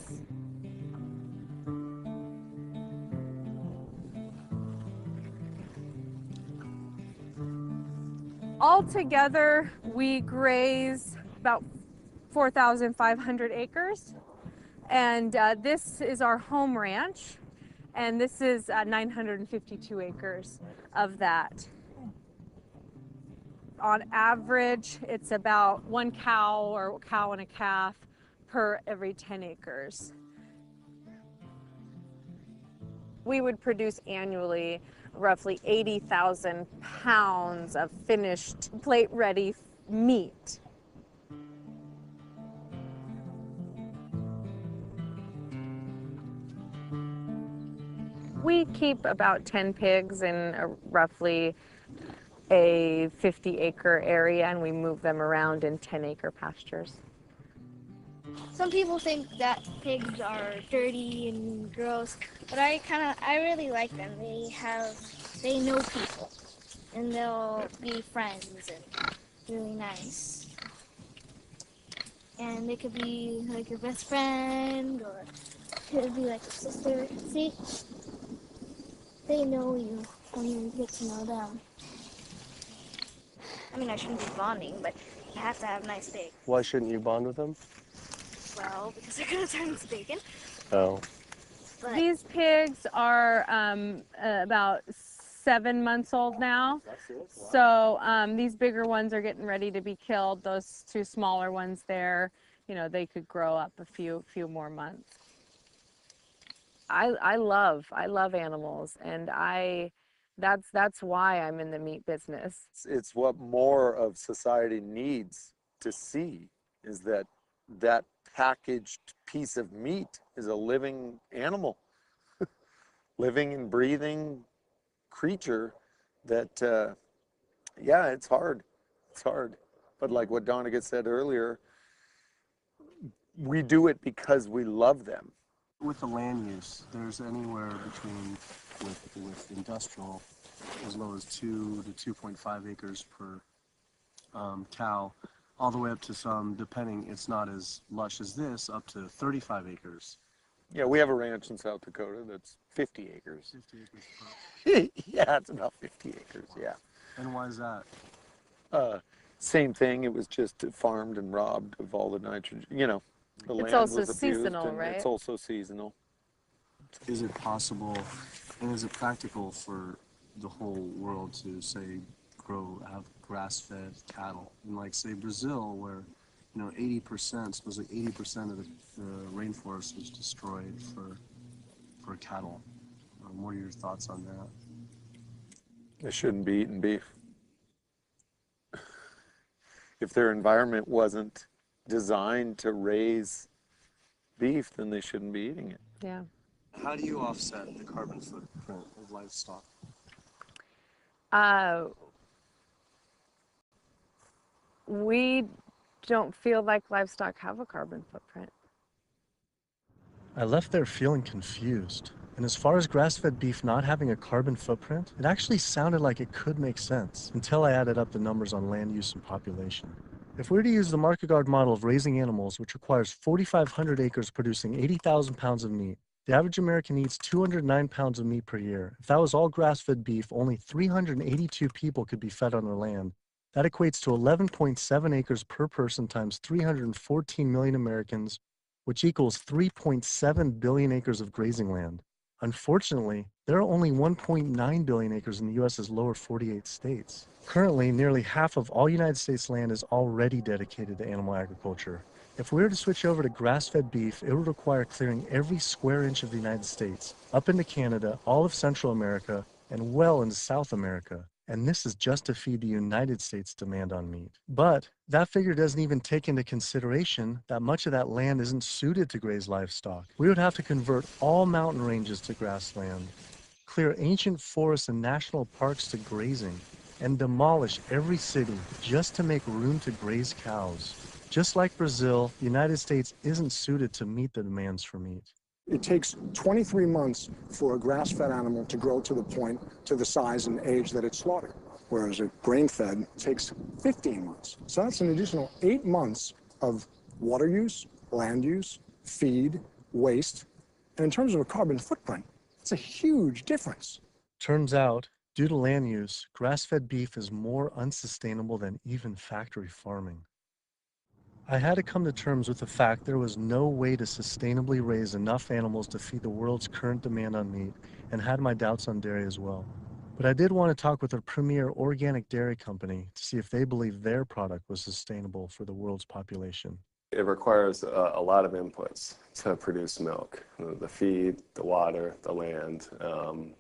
Altogether, we graze about 4,500 acres, and this is our home ranch, and this is 952 acres of that. On average, it's about 1 cow or cow and a calf per every 10 acres. We would produce annually roughly 80,000 pounds of finished plate-ready meat. We keep about 10 pigs in roughly a 50-acre area, and we move them around in 10-acre pastures. Some people think that pigs are dirty and gross, but I really like them. They know people, and they'll be friends and really nice. And they could be like your best friend, or it could be like a sister. See, they know you when you get to know them. I mean, I shouldn't be bonding, but you have to have nice pigs. Why shouldn't you bond with them? Well, because they're gonna turn into bacon. Oh. But these pigs are about 7 months old now. So these bigger ones are getting ready to be killed. Those 2 smaller ones there, they could grow up a few more months. I love animals, and that's why I'm in the meat business. It's what more of society needs to see, is that packaged piece of meat is a living animal, living and breathing creature that, yeah, it's hard. It's hard. But like what Donegal said earlier, we do it because we love them. With the land use, there's anywhere between, with industrial, as low as 2 to 2.5 acres per cow, all the way up to some, depending, it's not as lush as this, up to 35 acres. Yeah, we have a ranch in South Dakota that's 50 acres. 50 acres per. Yeah, it's about 50 acres, yeah. And why is that? Same thing, it was just farmed and robbed of all the nitrogen, the land also was abused, seasonal, and right? it's also seasonal. Is it possible, and is it practical for the whole world to, say, have grass-fed cattle? And like, say, Brazil, where 80%, supposedly 80% of the rainforest was destroyed for cattle. What are your thoughts on that? They shouldn't be eating beef. If their environment wasn't designed to raise beef, then they shouldn't be eating it. Yeah. How do you offset the carbon footprint of livestock? We don't feel like livestock have a carbon footprint. I left there feeling confused. And as far as grass-fed beef not having a carbon footprint, it actually sounded like it could make sense until I added up the numbers on land use and population. If we were to use the market guard model of raising animals, which requires 4,500 acres producing 80,000 pounds of meat, the average American eats 209 pounds of meat per year. If that was all grass-fed beef, only 382 people could be fed on their land. That equates to 11.7 acres per person times 314 million Americans, which equals 3.7 billion acres of grazing land. Unfortunately, there are only 1.9 billion acres in the U.S.'s lower 48 states. Currently, nearly half of all United States land is already dedicated to animal agriculture. If we were to switch over to grass-fed beef, it would require clearing every square inch of the United States, up into Canada, all of Central America, and well into South America. And this is just to feed the United States' demand on meat. But that figure doesn't even take into consideration that much of that land isn't suited to graze livestock. We would have to convert all mountain ranges to grassland, clear ancient forests and national parks to grazing, and demolish every city just to make room to graze cows. Just like Brazil, the United States isn't suited to meet the demands for meat. It takes 23 months for a grass-fed animal to grow to the size and age that it's slaughtered, whereas a grain-fed takes 15 months. So that's an additional 8 months of water use, land use, feed, waste. And in terms of a carbon footprint, it's a huge difference. Turns out, due to land use, grass-fed beef is more unsustainable than even factory farming. I had to come to terms with the fact there was no way to sustainably raise enough animals to feed the world's current demand on meat, and had my doubts on dairy as well. But I did want to talk with a premier organic dairy company to see if they believe their product was sustainable for the world's population. It requires a lot of inputs to produce milk. The feed, the water, the land,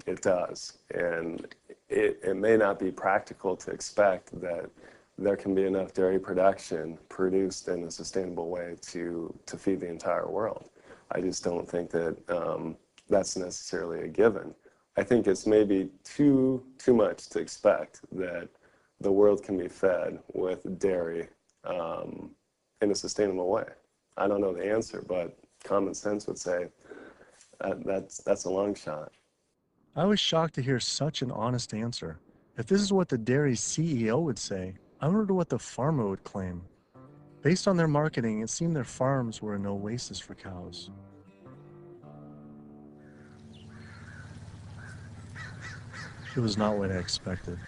it does. And it may not be practical to expect that there can be enough dairy production produced in a sustainable way to feed the entire world. I just don't think that that's necessarily a given. I think it's maybe too much to expect that the world can be fed with dairy in a sustainable way. I don't know the answer, but common sense would say that's a long shot. I was shocked to hear such an honest answer. If this is what the dairy's CEO would say, I wonder what the farmer would claim. Based on their marketing, it seemed their farms were an oasis for cows. It was not what I expected.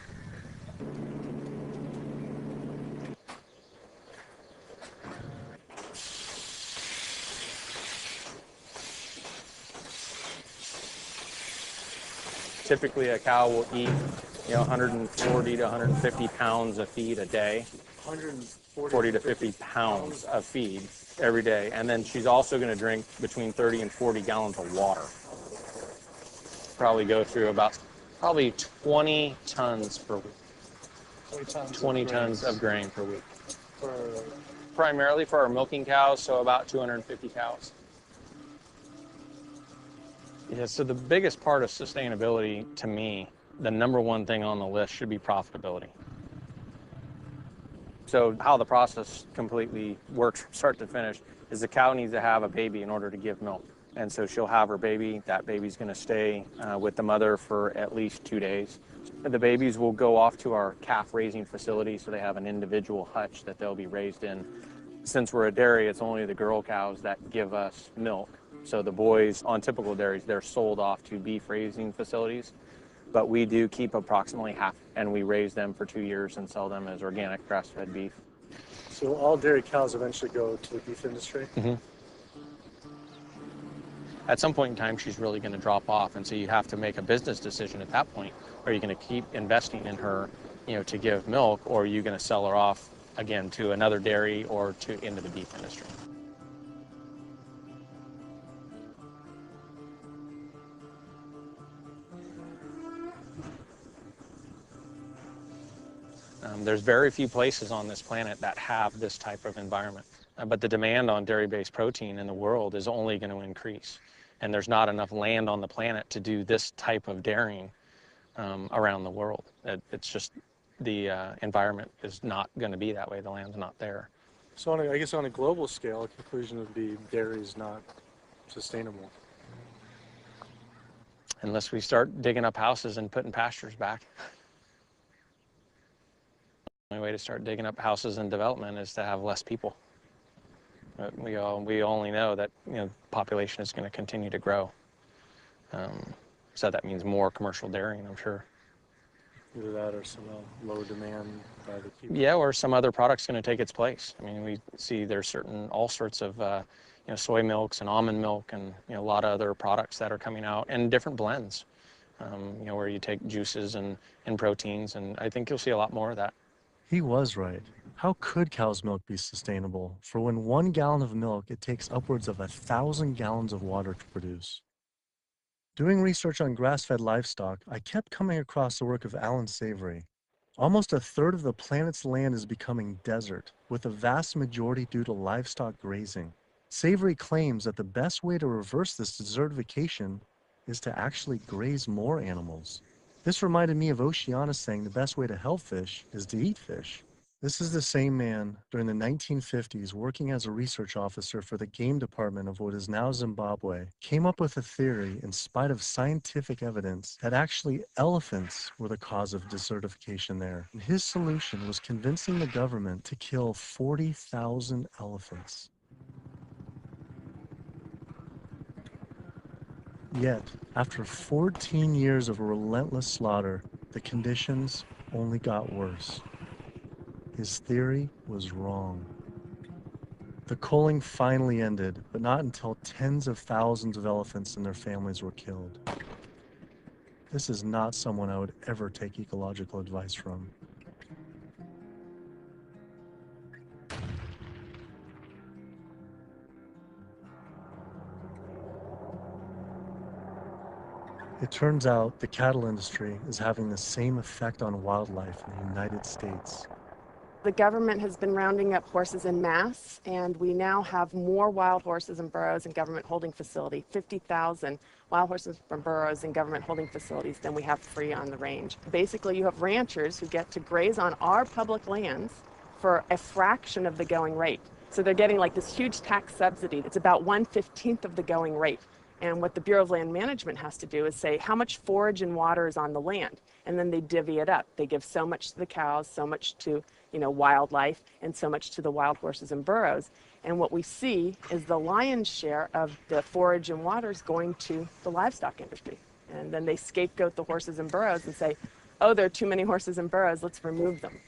Typically, a cow will eat 140 to 150 pounds of feed a day. 40 to 50 pounds of feed every day. And then she's also going to drink between 30 and 40 gallons of water. Probably go through about 20 tons per week. 20 tons of grain per week. Primarily for our milking cows, so about 250 cows. Yeah, so the biggest part of sustainability to me, the number one thing on the list should be profitability. So how the process completely works from start to finish is the cow needs to have a baby in order to give milk. And so she'll have her baby. That baby's going to stay with the mother for at least 2 days. The babies will go off to our calf raising facility, so they have an individual hutch that they'll be raised in. Since we're a dairy, it's only the girl cows that give us milk. So the boys on typical dairies, they're sold off to beef raising facilities. But we do keep approximately half, and we raise them for 2 years and sell them as organic grass-fed beef. So all dairy cows eventually go to the beef industry? Mm-hmm. At some point in time, she's really going to drop off, and so you have to make a business decision at that point. Are you going to keep investing in her, to give milk, or are you going to sell her off again to another dairy or into the beef industry? There's very few places on this planet that have this type of environment. But the demand on dairy-based protein in the world is only going to increase. And there's not enough land on the planet to do this type of dairying around the world. It's just the environment is not going to be that way. The land's not there. So I guess on a global scale, a conclusion would be dairy is not sustainable. Unless we start digging up houses and putting pastures back. The only way to start digging up houses and development is to have less people. We only know that population is going to continue to grow. So that means more commercial dairying, I'm sure. Either that or some low demand by the people. Yeah, or some other product's going to take its place. I mean, we see there's all sorts of soy milks and almond milk and a lot of other products that are coming out and different blends. Where you take juices and proteins, and I think you'll see a lot more of that. He was right. How could cow's milk be sustainable? For when 1 gallon of milk, it takes upwards of 1,000 gallons of water to produce. Doing research on grass-fed livestock, I kept coming across the work of Alan Savory. Almost a third of the planet's land is becoming desert, with the vast majority due to livestock grazing. Savory claims that the best way to reverse this desertification is to actually graze more animals. This reminded me of Oceana saying the best way to help fish is to eat fish. This is the same man during the 1950s working as a research officer for the game department of what is now Zimbabwe, came up with a theory in spite of scientific evidence that actually elephants were the cause of desertification there. And his solution was convincing the government to kill 40,000 elephants. Yet, after 14 years of relentless slaughter, the conditions only got worse. His theory was wrong. The culling finally ended, but not until tens of thousands of elephants and their families were killed. This is not someone I would ever take ecological advice from. It turns out the cattle industry is having the same effect on wildlife in the United States. The government has been rounding up horses en masse, and we now have more wild horses and burros in government holding facility, 50,000 wild horses and burros in government holding facilities than we have free on the range. Basically, you have ranchers who get to graze on our public lands for a fraction of the going rate. So they're getting like this huge tax subsidy. It's about 1/15 of the going rate. And what the Bureau of Land Management has to do is say how much forage and water is on the land. And then they divvy it up. They give so much to the cows, so much to wildlife, and so much to the wild horses and burros. And what we see is the lion's share of the forage and water is going to the livestock industry. And then they scapegoat the horses and burros and say, oh, there are too many horses and burros, let's remove them.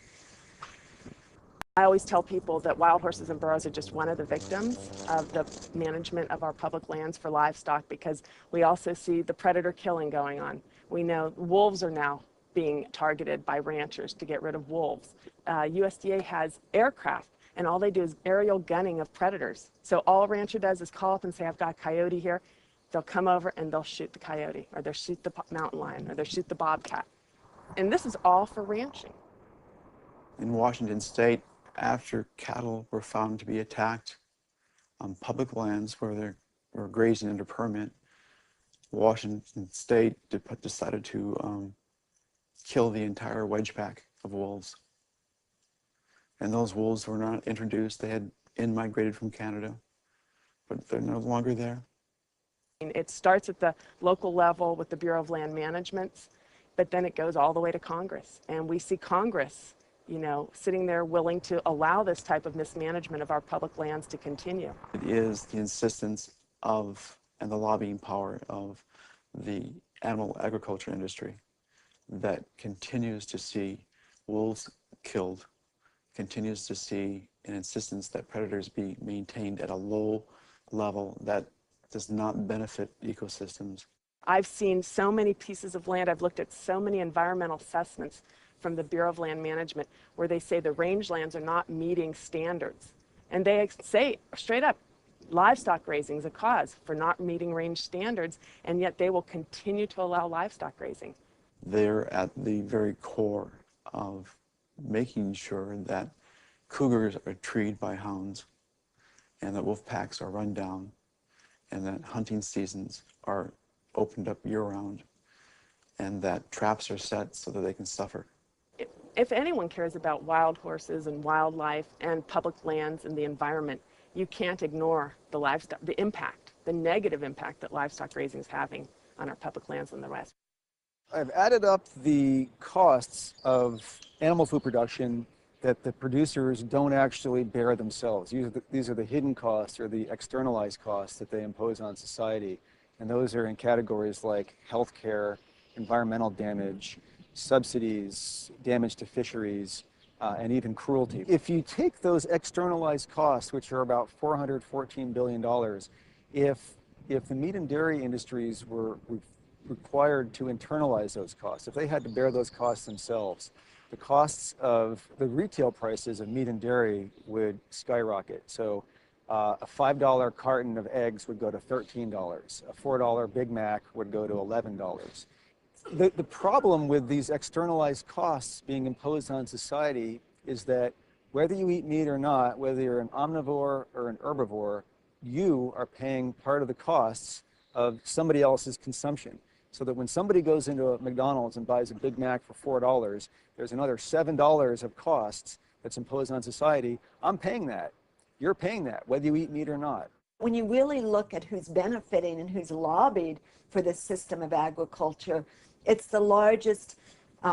I always tell people that wild horses and burros are just one of the victims of the management of our public lands for livestock, because we also see the predator killing going on. We know wolves are now being targeted by ranchers to get rid of wolves. USDA has aircraft, and all they do is aerial gunning of predators. So all a rancher does is call up and say, I've got a coyote here. They'll come over and they'll shoot the coyote, or they'll shoot the mountain lion, or they'll shoot the bobcat. And this is all for ranching. In Washington State, after cattle were found to be attacked on public lands where they were grazing under permit, Washington State decided to kill the entire wedge pack of wolves. And those wolves were not introduced. They had in-migrated from Canada, but they're no longer there. It starts at the local level with the Bureau of Land Management, but then it goes all the way to Congress. And we see Congress, sitting there willing to allow this type of mismanagement of our public lands to continue. It is the insistence of and the lobbying power of the animal agriculture industry that continues to see wolves killed, continues to see an insistence that predators be maintained at a low level that does not benefit ecosystems. I've seen so many pieces of land, I've looked at so many environmental assessments from the Bureau of Land Management where they say the rangelands are not meeting standards. And they say straight up, livestock grazing is a cause for not meeting range standards, and yet they will continue to allow livestock grazing. They're at the very core of making sure that cougars are treed by hounds, and that wolf packs are run down, and that hunting seasons are opened up year-round, and that traps are set so that they can suffer. If anyone cares about wild horses and wildlife and public lands and the environment, you can't ignore the livestock, the impact, the negative impact that livestock raising is having on our public lands in the West. I've added up the costs of animal food production that the producers don't actually bear themselves. These are the hidden costs or the externalized costs that they impose on society. And those are in categories like healthcare, environmental damage, subsidies, damage to fisheries, and even cruelty. If you take those externalized costs, which are about $414 billion, if the meat and dairy industries were required to internalize those costs, if they had to bear those costs themselves, the costs of the retail prices of meat and dairy would skyrocket. So a $5 carton of eggs would go to $13. A $4 Big Mac would go to $11. The problem with these externalized costs being imposed on society is that whether you eat meat or not, whether you're an omnivore or an herbivore, you are paying part of the costs of somebody else's consumption. So that when somebody goes into a McDonald's and buys a Big Mac for $4, there's another $7 of costs that's imposed on society. I'm paying that. You're paying that, whether you eat meat or not. When you really look at who's benefiting and who's lobbied for this system of agriculture, it's the largest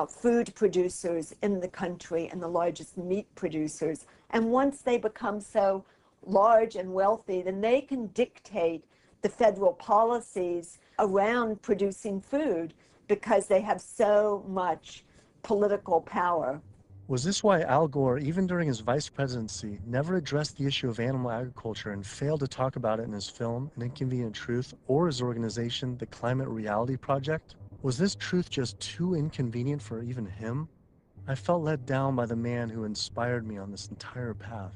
food producers in the country and the largest meat producers. And once they become so large and wealthy, then they can dictate the federal policies around producing food because they have so much political power. Was this why Al Gore, even during his vice presidency, never addressed the issue of animal agriculture and failed to talk about it in his film, An Inconvenient Truth, or his organization, the Climate Reality Project? Was this truth just too inconvenient for even him? I felt let down by the man who inspired me on this entire path.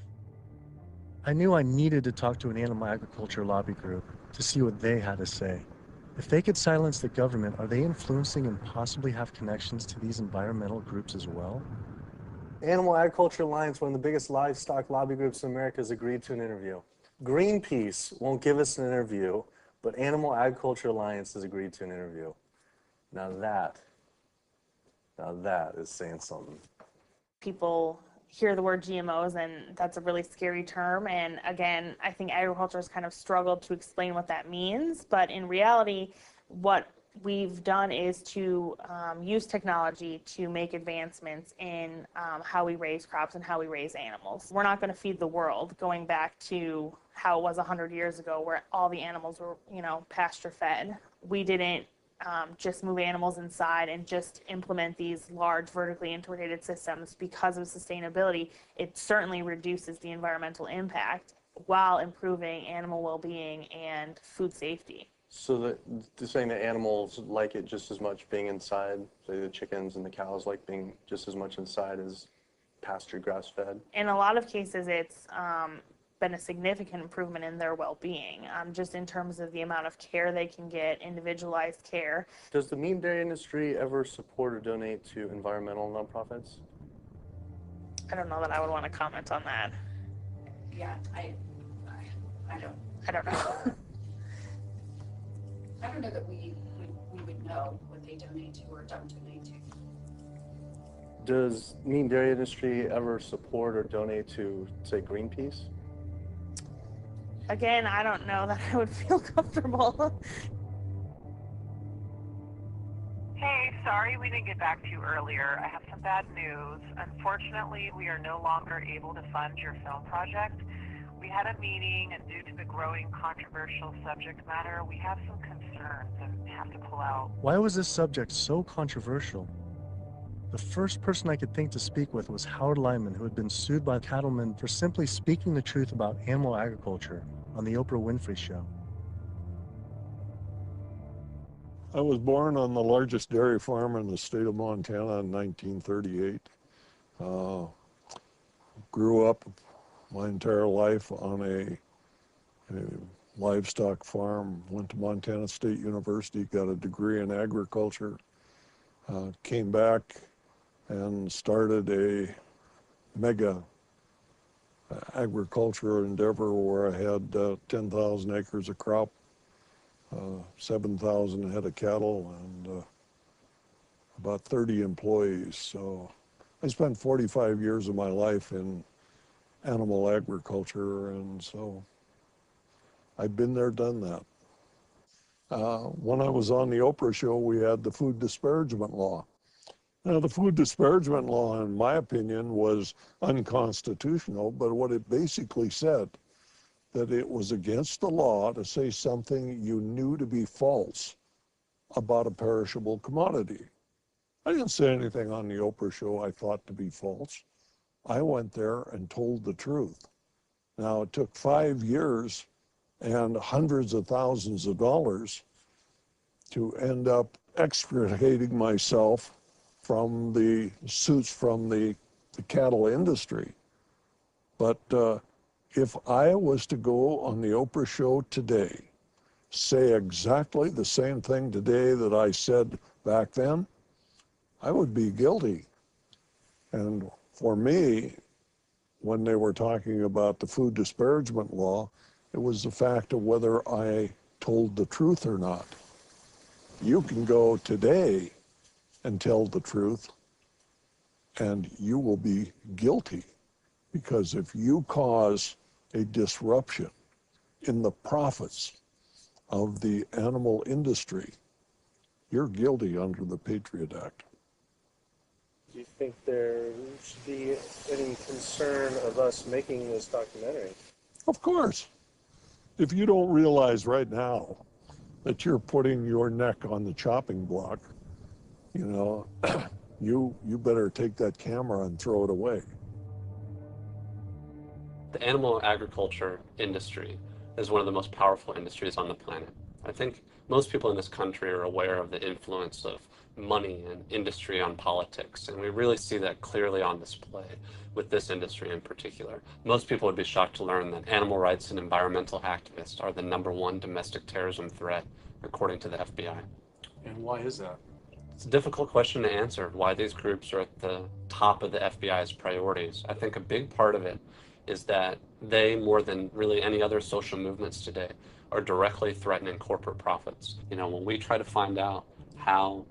I knew I needed to talk to an animal agriculture lobby group to see what they had to say. If they could silence the government, are they influencing and possibly have connections to these environmental groups as well? Animal Agriculture Alliance, one of the biggest livestock lobby groups in America, has agreed to an interview. Greenpeace won't give us an interview, but Animal Agriculture Alliance has agreed to an interview. Now that is saying something. People hear the word GMOs and that's a really scary term, and again, I think agriculture has kind of struggled to explain what that means, but in reality, what we've done is to use technology to make advancements in how we raise crops and how we raise animals. We're not going to feed the world, going back to how it was 100 years ago where all the animals were, pasture fed. We didn't just move animals inside and just implement these large vertically integrated systems because of sustainability. It certainly reduces the environmental impact while improving animal well-being and food safety. So they're saying that animals like it just as much being inside, say the chickens and the cows like being just as much inside as pasture grass-fed? In a lot of cases, it's been a significant improvement in their well-being, just in terms of the amount of care they can get, individualized care. Does the meat and dairy industry ever support or donate to environmental nonprofits? I don't know that I would want to comment on that. Yeah, I don't. I don't know. I don't know that we would know what they donate to or don't donate to. Does meat and dairy industry ever support or donate to, say, Greenpeace? Again, I don't know that I would feel comfortable. Hey, sorry we didn't get back to you earlier. I have some bad news. Unfortunately, we are no longer able to fund your film project. We had a meeting, and due to the growing controversial subject matter, we have some concerns and have to pull out. Why was this subject so controversial? The first person I could think to speak with was Howard Lyman, who had been sued by cattlemen for simply speaking the truth about animal agriculture on the Oprah Winfrey Show. I was born on the largest dairy farm in the state of Montana in 1938. Grew up my entire life on a livestock farm, went to Montana State University, got a degree in agriculture, came back and started a mega agriculture endeavor where I had 10,000 acres of crop, 7,000 head of cattle, and about 30 employees. So I spent 45 years of my life in animal agriculture, and so I've been there, done that. When I was on the Oprah show, we had the food disparagement law. Now, the food disparagement law, in my opinion, was unconstitutional, but what it basically said, that it was against the law to say something you knew to be false about a perishable commodity. I didn't say anything on the Oprah show I thought to be false. I went there and told the truth. Now, it took 5 years and hundreds of thousands of dollars to end up extricating myself from the suits from the cattle industry. But if I was to go on the Oprah show today, say exactly the same thing today that I said back then, I would be guilty. And for me, when they were talking about the food disparagement law, it was the fact of whether I told the truth or not. You can go today and tell the truth, and you will be guilty, because if you cause a disruption in the profits of the animal industry, you're guilty under the Patriot Act. Do you think there should be any concern of us making this documentary? Of course. If you don't realize right now that you're putting your neck on the chopping block, you know, you better take that camera and throw it away. The animal agriculture industry is one of the most powerful industries on the planet. I think most people in this country are aware of the influence of money and industry on politics, and we really see that clearly on display with this industry in particular. Most people would be shocked to learn that animal rights and environmental activists are the #1 domestic terrorism threat, according to the FBI. And why is that? It's a difficult question to answer, why these groups are at the top of the FBI's priorities. I think a big part of it is that they, more than really any other social movements today, are directly threatening corporate profits. You know, when we try to find out how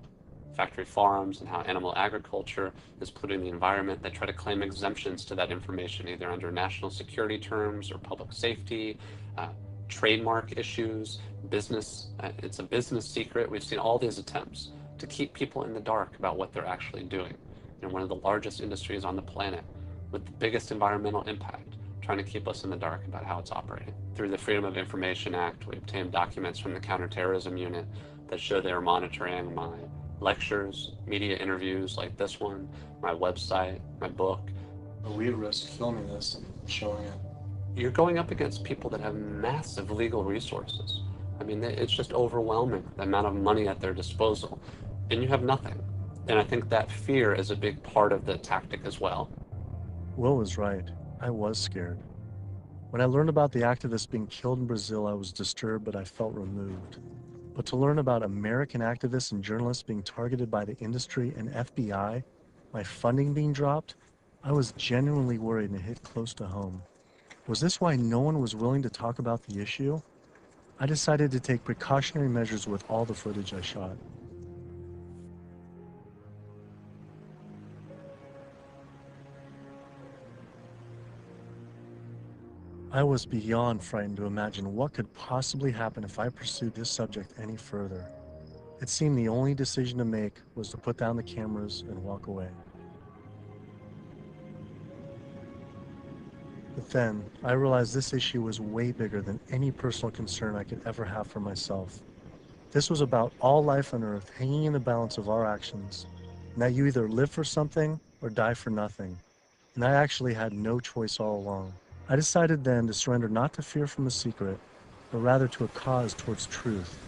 factory farms and how animal agriculture is polluting the environment, they try to claim exemptions to that information, either under national security terms or public safety, trademark issues, business. It's a business secret. We've seen all these attempts to keep people in the dark about what they're actually doing. You know, one of the largest industries on the planet with the biggest environmental impact, trying to keep us in the dark about how it's operating. Through the Freedom of Information Act, we obtained documents from the Counterterrorism Unit that show they are monitoring my lectures, media interviews like this one, my website, my book. Are we at risk filming this and showing it? You're going up against people that have massive legal resources. I mean, it's just overwhelming, the amount of money at their disposal, and you have nothing. And I think that fear is a big part of the tactic as well. Will was right. I was scared. When I learned about the activists being killed in Brazil, I was disturbed, but I felt removed. But to learn about American activists and journalists being targeted by the industry and FBI, my funding being dropped, I was genuinely worried and it hit close to home. Was this why no one was willing to talk about the issue? I decided to take precautionary measures with all the footage I shot. I was beyond frightened to imagine what could possibly happen if I pursued this subject any further. It seemed the only decision to make was to put down the cameras and walk away. But then, I realized this issue was way bigger than any personal concern I could ever have for myself. This was about all life on Earth hanging in the balance of our actions, and that you either live for something or die for nothing. And I actually had no choice all along. I decided then to surrender not to fear from a secret, but rather to a cause towards truth.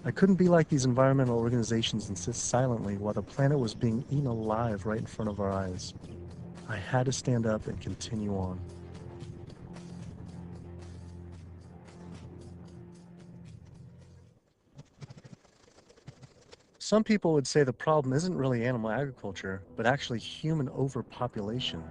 I couldn't be like these environmental organizations and sit silently while the planet was being eaten alive right in front of our eyes. I had to stand up and continue on. Some people would say the problem isn't really animal agriculture, but actually human overpopulation.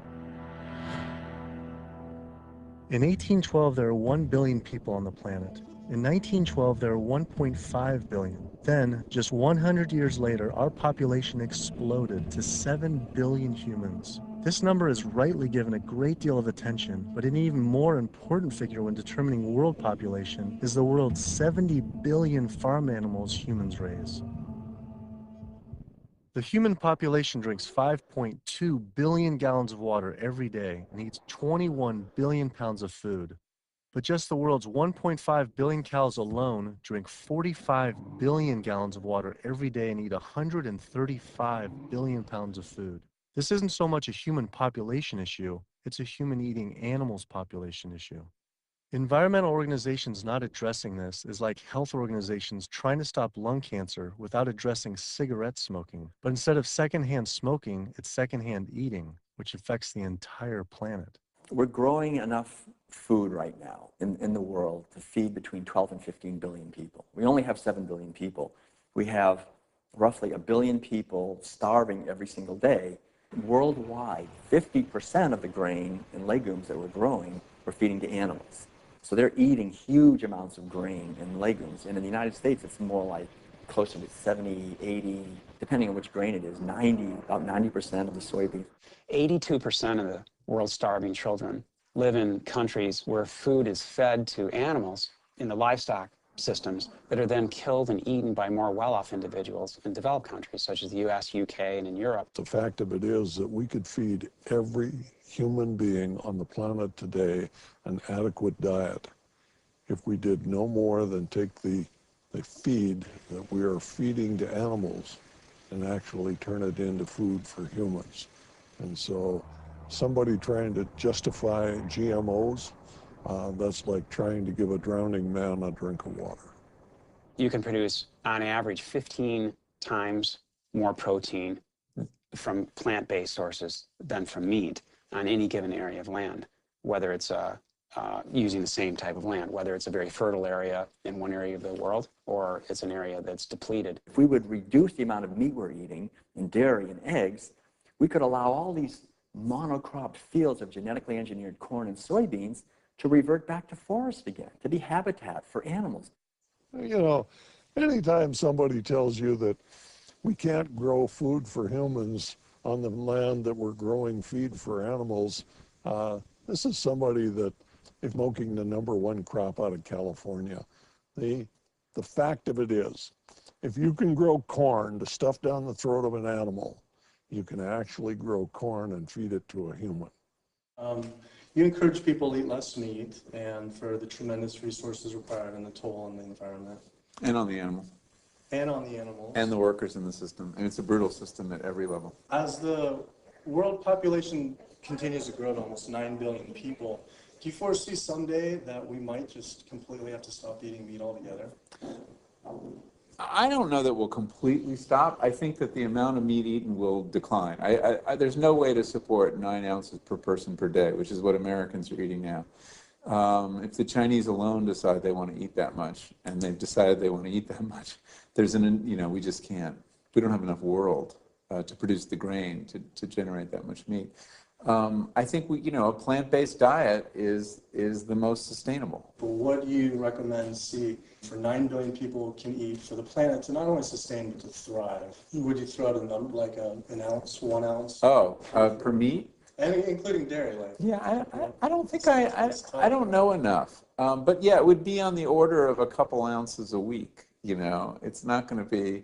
In 1812, there were 1 billion people on the planet. In 1912, there were 1.5 billion. Then, just 100 years later, our population exploded to 7 billion humans. This number is rightly given a great deal of attention, but an even more important figure when determining world population is the world's 70 billion farm animals humans raise. The human population drinks 5.2 billion gallons of water every day and eats 21 billion pounds of food. But just the world's 1.5 billion cows alone drink 45 billion gallons of water every day and eat 135 billion pounds of food. This isn't so much a human population issue, it's a human eating animals population issue. Environmental organizations not addressing this is like health organizations trying to stop lung cancer without addressing cigarette smoking. But instead of secondhand smoking, it's secondhand eating, which affects the entire planet. We're growing enough food right now in the world to feed between 12 and 15 billion people. We only have 7 billion people. We have roughly 1 billion people starving every single day. Worldwide, 50% of the grain and legumes that we're growing, we're feeding to animals. So they're eating huge amounts of grain and legumes. And in the United States, it's more like closer to 70, 80, depending on which grain it is, about 90% of the soybeans. 82% of the world's starving children live in countries where food is fed to animals in the livestock systems that are then killed and eaten by more well-off individuals in developed countries such as the US, UK, and in Europe. The fact of it is that we could feed every human being on the planet today an adequate diet if we did no more than take the feed that we are feeding to animals and actually turn it into food for humans. And so somebody trying to justify GMOs, that's like trying to give a drowning man a drink of water. You can produce, on average, 15 times more protein from plant-based sources than from meat on any given area of land, whether it's using the same type of land, whether it's a very fertile area in one area of the world or it's an area that's depleted. If we would reduce the amount of meat we're eating and dairy and eggs, we could allow all these monocropped fields of genetically engineered corn and soybeans to revert back to forest again, to be habitat for animals. You know, anytime somebody tells you that we can't grow food for humans on the land that we're growing feed for animals, this is somebody that is smoking the #1 crop out of California. The fact of it is, if you can grow corn to stuff down the throat of an animal, you can actually grow corn and feed it to a human. You encourage people to eat less meat and for the tremendous resources required and the toll on the environment. And on the animals. And on the animals. And the workers in the system. And it's a brutal system at every level. As the world population continues to grow to almost 9 billion people, do you foresee someday that we might just completely have to stop eating meat altogether? I don't know that we'll completely stop. I think that the amount of meat eaten will decline. There's no way to support 9 ounces per person per day, which is what Americans are eating now. If the Chinese alone decide they want to eat that much, and they've decided they want to eat that much, we just can't. We don't have enough world to produce the grain to generate that much meat. I think a plant-based diet is the most sustainable. But what do you recommend for 9 billion people can eat for the planet to not only sustain but to thrive? Would you throw out a number like an ounce, 1 ounce? Oh, per meat? And including dairy, like. Yeah, I don't think I don't know enough. But yeah, it would be on the order of a couple ounces a week. It's not going to be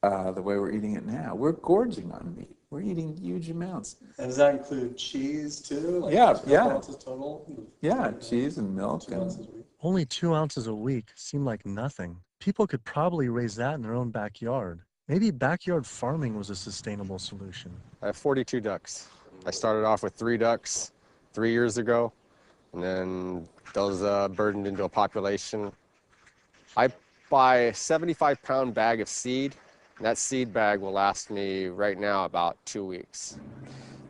the way we're eating it now. We're gorging on meat. We're eating huge amounts. And does that include cheese too? Like Yeah. 2 ounces total? Yeah, cheese and milk. 2 ounces a week. Only 2 ounces a week seem like nothing. People could probably raise that in their own backyard. Maybe backyard farming was a sustainable solution. I have 42 ducks. I started off with 3 ducks 3 years ago, and then those burdened into a population. I buy a 75-pound bag of seed, and that seed bag will last me right now about 2 weeks.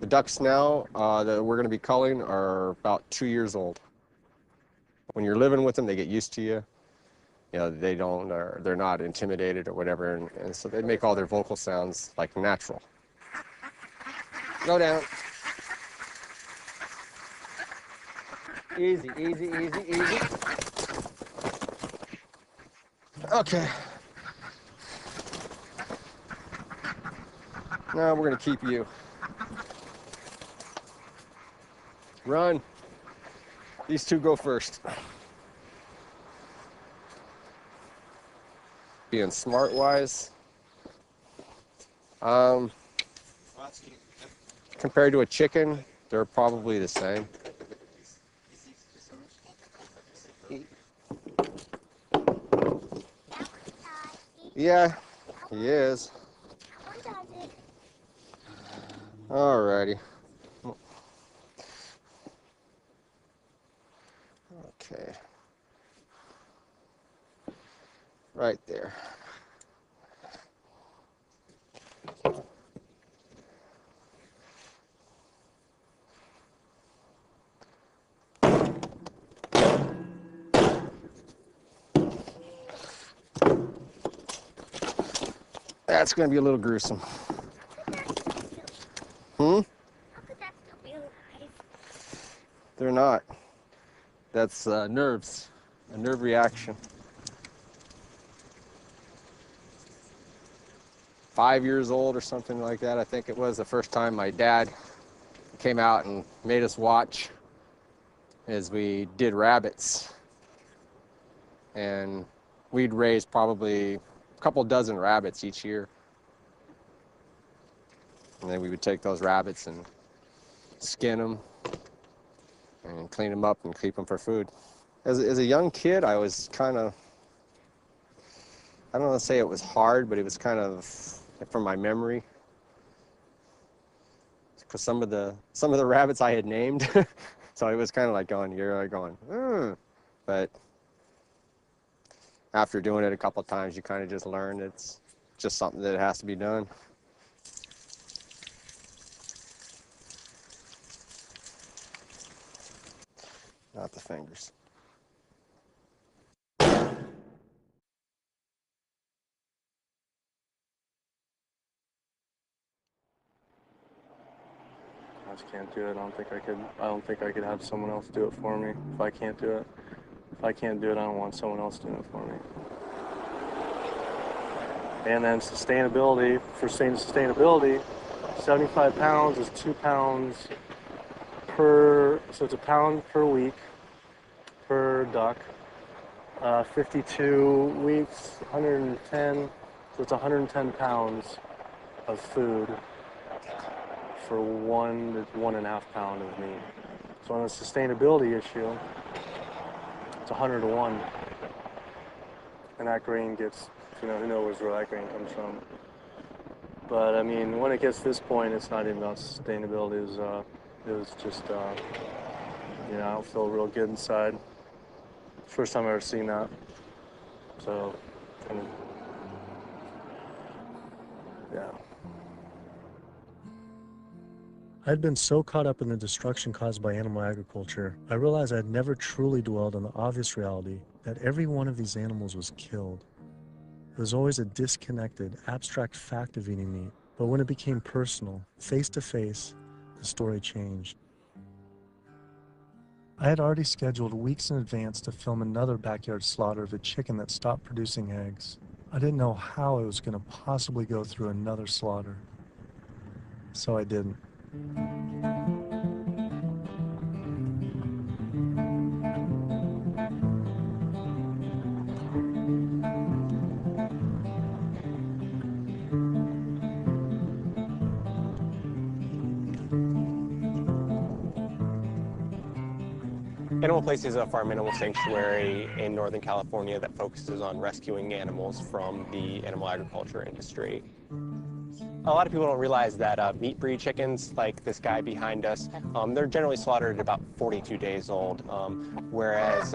The ducks now that we're going to be culling are about 2 years old. When you're living with them, they get used to you. They're not intimidated or whatever, and so they make all their vocal sounds like natural. Go down. Easy, easy, easy, easy. Okay. Now we're gonna keep you. Run. These two go first. Being smart-wise, compared to a chicken, they're probably the same. Yeah, he is. Alrighty. Okay. Right there. That's going to be a little gruesome. They're not. That's nerves, a nerve reaction. 5 years old or something like that, I think it was, the first time my dad came out and made us watch as we did rabbits. And we'd raise probably a couple dozen rabbits each year. And then we would take those rabbits and skin them and clean them up and keep them for food. As a young kid, I was kind of, I don't want to say it was hard, but it was kind of, from my memory, because some of the rabbits I had named, so it was kind of like going, you're like going, but after doing it a couple of times, you kind of just learn it's just something that has to be done. Not the fingers. I just can't do it. I don't think I could have someone else do it for me if I can't do it. If I can't do it, I don't want someone else doing it for me. And then sustainability, for sustainability, 75 pounds is 2 pounds per, so it's a pound per week per duck. 52 weeks, 110, so it's 110 pounds of food for 1 to 1.5 pound of meat. So on the sustainability issue, it's 100 to 1. And that grain gets, who knows where that grain comes from. But I mean, when it gets to this point, it's not even about sustainability. It was just, I don't feel real good inside. First time I've ever seen that. So, kind of, yeah. I'd been so caught up in the destruction caused by animal agriculture, I realized I had never truly dwelled on the obvious reality that every one of these animals was killed. It was always a disconnected, abstract fact of eating meat, but when it became personal, face to face, the story changed. I had already scheduled weeks in advance to film another backyard slaughter of a chicken that stopped producing eggs. I didn't know how I was going to possibly go through another slaughter. So I didn't. Animal Place is a farm animal sanctuary in Northern California that focuses on rescuing animals from the animal agriculture industry. A lot of people don't realize that meat breed chickens, like this guy behind us, they're generally slaughtered at about 42 days old, whereas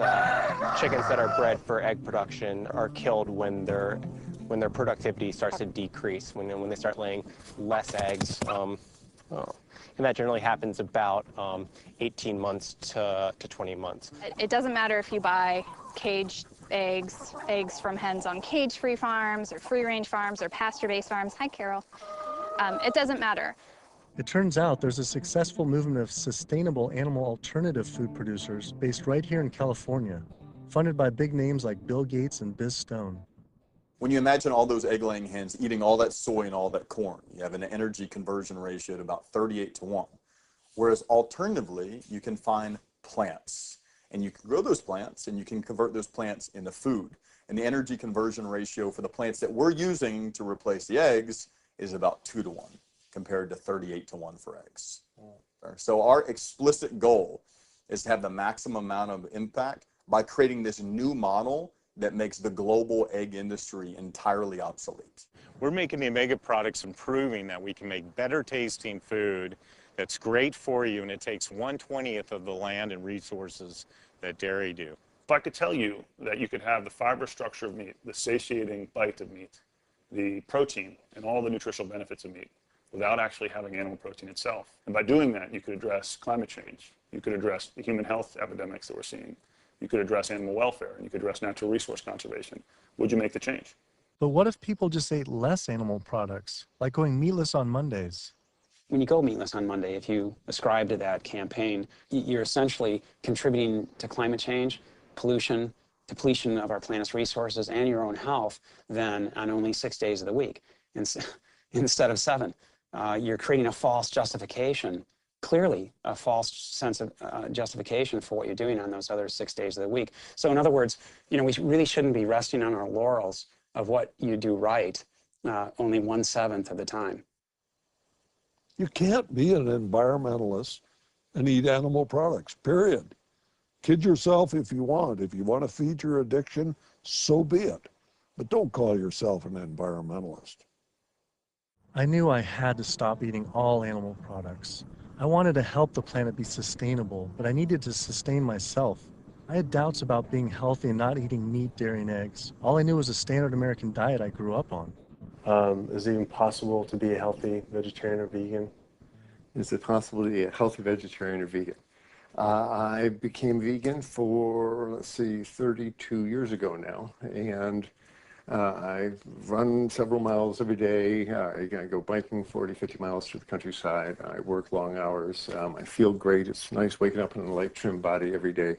chickens that are bred for egg production are killed when their productivity starts to decrease, when they start laying less eggs. And that generally happens about 18 months to 20 months. It doesn't matter if you buy caged eggs from hens on cage-free farms or free-range farms or pasture-based farms. Hi, Carol. It doesn't matter. It turns out there's a successful movement of sustainable animal alternative food producers based right here in California, funded by big names like Bill Gates and Biz Stone. When you imagine all those egg-laying hens eating all that soy and all that corn, you have an energy conversion ratio at about 38:1. Whereas alternatively, you can find plants, and you can grow those plants, and you can convert those plants into food. And the energy conversion ratio for the plants that we're using to replace the eggs is about 2:1, compared to 38:1 for eggs. So our explicit goal is to have the maximum amount of impact by creating this new model that makes the global egg industry entirely obsolete. We're making the Omega products and proving that we can make better tasting food that's great for you, and it takes 1/20th of the land and resources that dairy do. If I could tell you that you could have the fiber structure of meat, the satiating bite of meat, the protein, and all the nutritional benefits of meat without actually having animal protein itself. And by doing that, you could address climate change. You could address the human health epidemics that we're seeing. You could address animal welfare, and you could address natural resource conservation. Would you make the change? But what if people just ate less animal products, like going meatless on Mondays? When you go meatless on Monday, if you ascribe to that campaign, you're essentially contributing to climate change, pollution, depletion of our planet's resources, and your own health, then on only 6 days of the week instead of 7. You're creating a false justification, clearly a false sense of justification for what you're doing on those other 6 days of the week. So in other words, we really shouldn't be resting on our laurels of what you do right only 1/7 of the time. You can't be an environmentalist and eat animal products, period. Kid yourself if you want. If you want to feed your addiction, so be it. But don't call yourself an environmentalist. I knew I had to stop eating all animal products. I wanted to help the planet be sustainable, but I needed to sustain myself. I had doubts about being healthy and not eating meat, dairy, and eggs. All I knew was a standard American diet I grew up on. Is it even possible to be a healthy vegetarian or vegan? Is it possible to be a healthy vegetarian or vegan? I became vegan for, 32 years ago now. And I run several miles every day. I go biking 40, 50 miles through the countryside. I work long hours. I feel great. It's nice waking up in a light, trim body every day.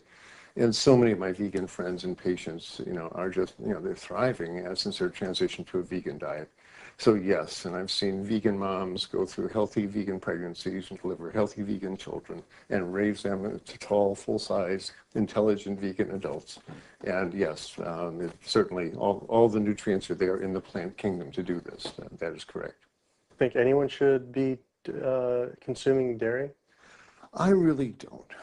And so many of my vegan friends and patients, are just, they're thriving since their transition to a vegan diet. So yes, and I've seen vegan moms go through healthy vegan pregnancies and deliver healthy vegan children and raise them to tall, full-size, intelligent vegan adults. And yes, certainly all the nutrients are there in the plant kingdom to do this. That is correct. Think anyone should be consuming dairy? I really don't.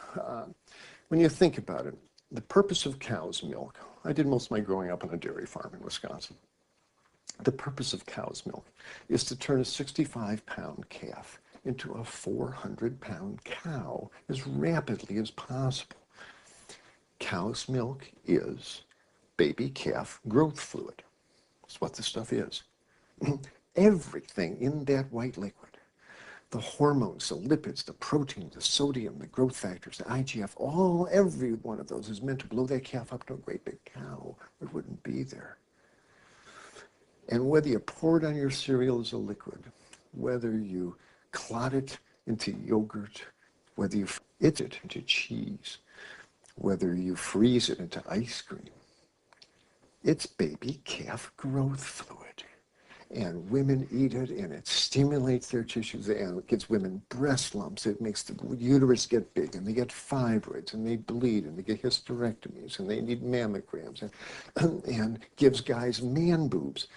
When you think about it, the purpose of cow's milk, I did most of my growing up on a dairy farm in Wisconsin. The purpose of cow's milk is to turn a 65-pound calf into a 400-pound cow as rapidly as possible. Cow's milk is baby calf growth fluid. That's what the stuff is. Everything in that white liquid, the hormones, the lipids, the protein, the sodium, the growth factors, the IGF, every one of those is meant to blow that calf up to a great big cow. It wouldn't be there. And whether you pour it on your cereal as a liquid, whether you clot it into yogurt, whether you eat it into cheese, whether you freeze it into ice cream, it's baby calf growth fluid. And women eat it, and it stimulates their tissues, and it gives women breast lumps. It makes the uterus get big, and they get fibroids, and they bleed, and they get hysterectomies, and they need mammograms, and gives guys man boobs.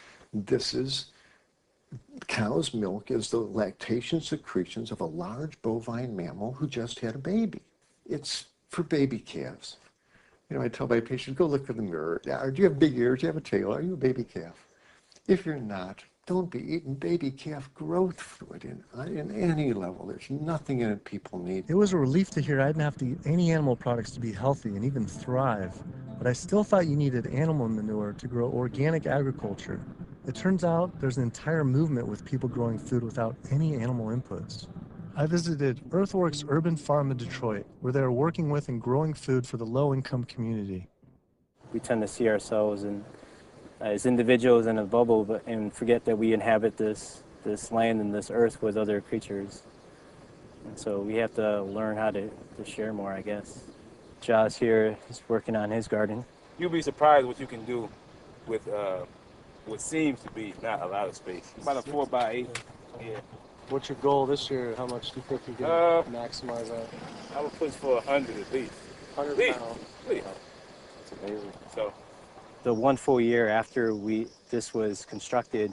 Cow's milk is the lactation secretions of a large bovine mammal who just had a baby. It's for baby calves. I tell my patients, go look in the mirror. Do you have big ears? Do you have a tail? Are you a baby calf? If you're not, don't be eating baby calf growth fluid in any level. There's nothing in it people need. It was a relief to hear I didn't have to eat any animal products to be healthy and even thrive. But I still thought you needed animal manure to grow organic agriculture. It turns out there's an entire movement with people growing food without any animal inputs. I visited Earthworks Urban Farm in Detroit, where they are working with and growing food for the low-income community. We tend to see ourselves as individuals in a bubble, and forget that we inhabit this land and this earth with other creatures. And so we have to learn how to share more, I guess. Josh here is working on his garden. You'll be surprised what you can do with what seems to be not a lot of space. About a 4x8. Yeah. What's your goal this year? How much do you think you can maximize that? I would push for 100 at least. 100 pounds. Please. That's amazing. So The one full year after this was constructed,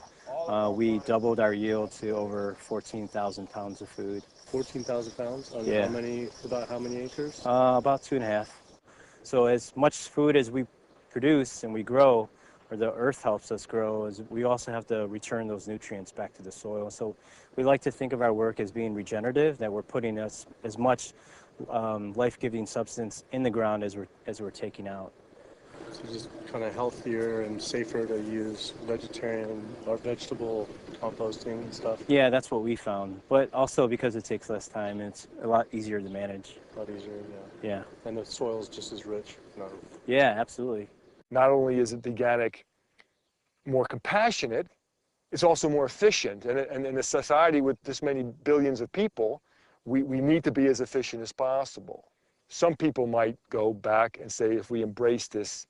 we doubled our yield to over 14,000 pounds of food. 14,000 pounds on Yeah. about how many acres? About 2.5. So as much food as we produce and we grow, or the earth helps us grow, is we also have to return those nutrients back to the soil. So we like to think of our work as being regenerative, that we're putting as much life-giving substance in the ground as we're taking out. So just kind of healthier and safer to use vegetarian or vegetable composting and stuff. Yeah, that's what we found. But also because it takes less time, it's a lot easier to manage. A lot easier, yeah. Yeah. And the soil's just as rich. No. Yeah, absolutely. Not only is it veganic more compassionate, it's also more efficient. And in a society with this many billions of people, we need to be as efficient as possible. Some people might go back and say, if we embrace this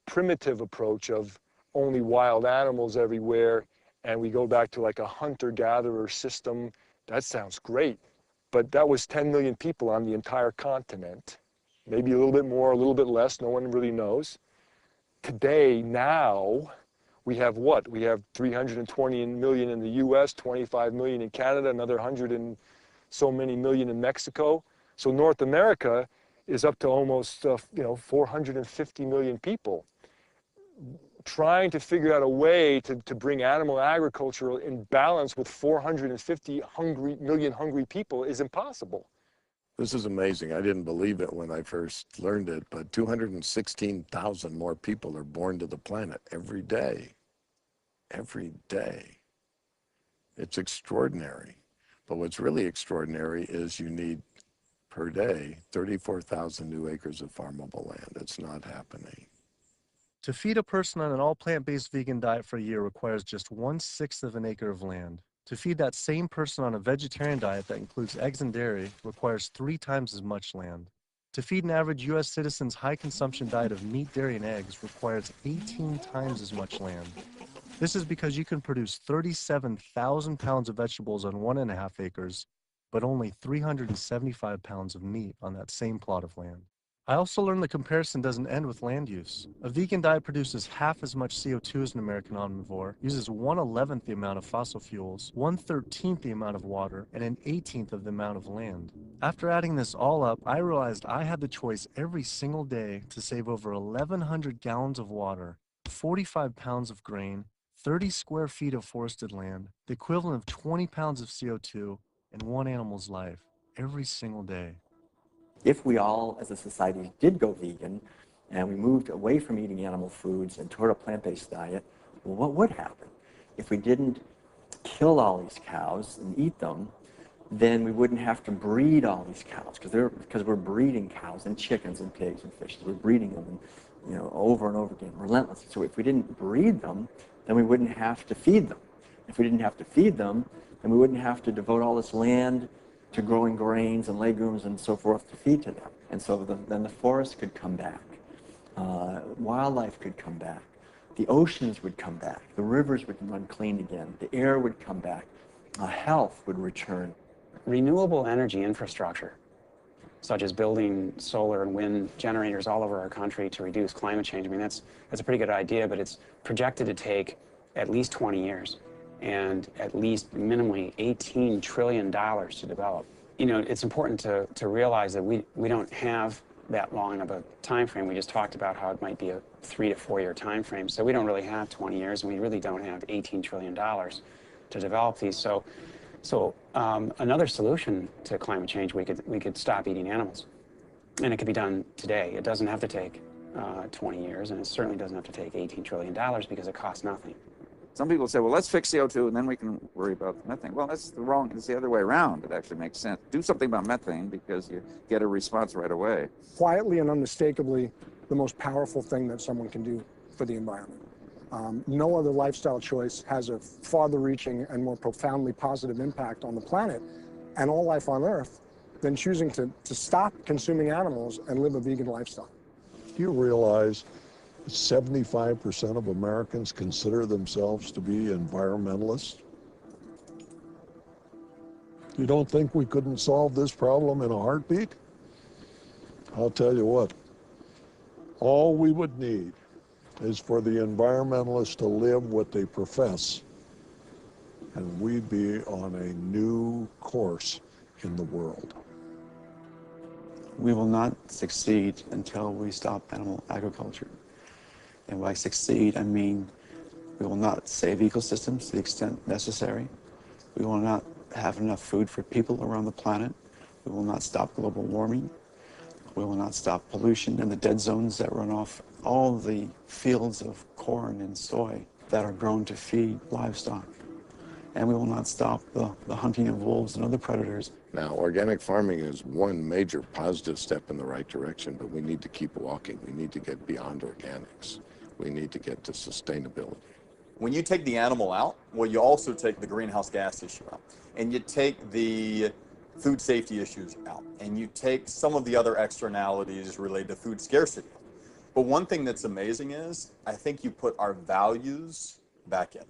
primitive approach of only wild animals everywhere, and we go back to like a hunter-gatherer system, that sounds great. But that was 10 million people on the entire continent. Maybe a little bit more, a little bit less, no one really knows. Today, now, we have what? We have 320 million in the US, 25 million in Canada, another 100 and so many million in Mexico. So North America is up to almost 450 million people. Trying to figure out a way to bring animal agriculture in balance with 450 million hungry people is impossible. This is amazing. I didn't believe it when I first learned it, but 216,000 more people are born to the planet every day. Every day. It's extraordinary. But what's really extraordinary is you need, per day, 34,000 new acres of farmable land. It's not happening. To feed a person on an all-plant-based vegan diet for a year requires just 1/6 of an acre of land. To feed that same person on a vegetarian diet that includes eggs and dairy requires 3 times as much land. To feed an average U.S. citizen's high-consumption diet of meat, dairy, and eggs requires 18 times as much land. This is because you can produce 37,000 pounds of vegetables on 1.5 acres, but only 375 pounds of meat on that same plot of land. I also learned the comparison doesn't end with land use. A vegan diet produces half as much CO2 as an American omnivore, uses 1/11th the amount of fossil fuels, 1/13th the amount of water, and 1/18th of the amount of land. After adding this all up, I realized I had the choice every single day to save over 1,100 gallons of water, 45 pounds of grain, 30 square feet of forested land, the equivalent of 20 pounds of CO2, and one animal's life every single day. If we all, as a society, did go vegan and we moved away from eating animal foods and toward a plant-based diet, well, what would happen? If we didn't kill all these cows and eat them, then we wouldn't have to breed all these cows because we're breeding cows and chickens and pigs and fishes. We're breeding them, over and over again, relentlessly. So if we didn't breed them, then we wouldn't have to feed them. If we didn't have to feed them, then we wouldn't have to devote all this land to growing grains and legumes and so forth to feed to them. And so then the forest could come back. Wildlife could come back. The oceans would come back. The rivers would run clean again. The air would come back. Health would return. Renewable energy infrastructure, such as building solar and wind generators all over our country to reduce climate change, I mean, that's a pretty good idea, but it's projected to take at least 20 years. And at least minimally $18 trillion to develop. It's important to realize that we don't have that long of a time frame. We just talked about how it might be a 3 to 4 year time frame. So we don't really have 20 years, and we really don't have $18 trillion to develop these. So another solution to climate change, we could stop eating animals, and it could be done today. It doesn't have to take 20 years, and it certainly doesn't have to take $18 trillion because it costs nothing. Some people say, well, let's fix CO2 and then we can worry about methane. Well, it's the other way around. It actually makes sense. Do something about methane because you get a response right away. Quietly and unmistakably, the most powerful thing that someone can do for the environment. No other lifestyle choice has a farther-reaching and more profoundly positive impact on the planet and all life on Earth than choosing to stop consuming animals and live a vegan lifestyle. Do you realize 75% of Americans consider themselves to be environmentalists. You don't think we couldn't solve this problem in a heartbeat? I'll tell you what, all we would need is for the environmentalists to live what they profess, and we'd be on a new course in the world. We will not succeed until we stop animal agriculture. And by succeed, I mean we will not save ecosystems to the extent necessary. We will not have enough food for people around the planet. We will not stop global warming. We will not stop pollution and the dead zones that run off all the fields of corn and soy that are grown to feed livestock. And we will not stop the hunting of wolves and other predators. Now, organic farming is one major positive step in the right direction, but we need to keep walking. We need to get beyond organics. We need to get to sustainability. When you take the animal out, well, you also take the greenhouse gas issue out, and you take the food safety issues out, and you take some of the other externalities related to food scarcity. But one thing that's amazing is, I think you put our values back in.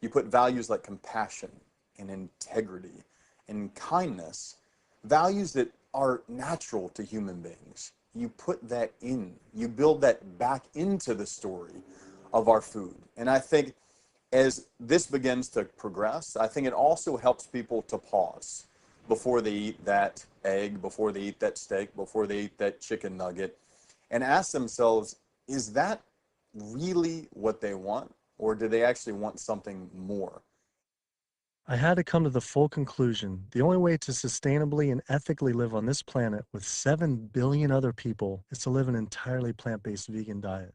You put values like compassion and integrity and kindness, values that are natural to human beings. You put that in. You build that back into the story of our food. And I think as this begins to progress, I think it also helps people to pause before they eat that egg, before they eat that steak, before they eat that chicken nugget, and ask themselves, is that really what they want? Or do they actually want something more? I had to come to the full conclusion the only way to sustainably and ethically live on this planet with 7 billion other people is to live an entirely plant-based vegan diet.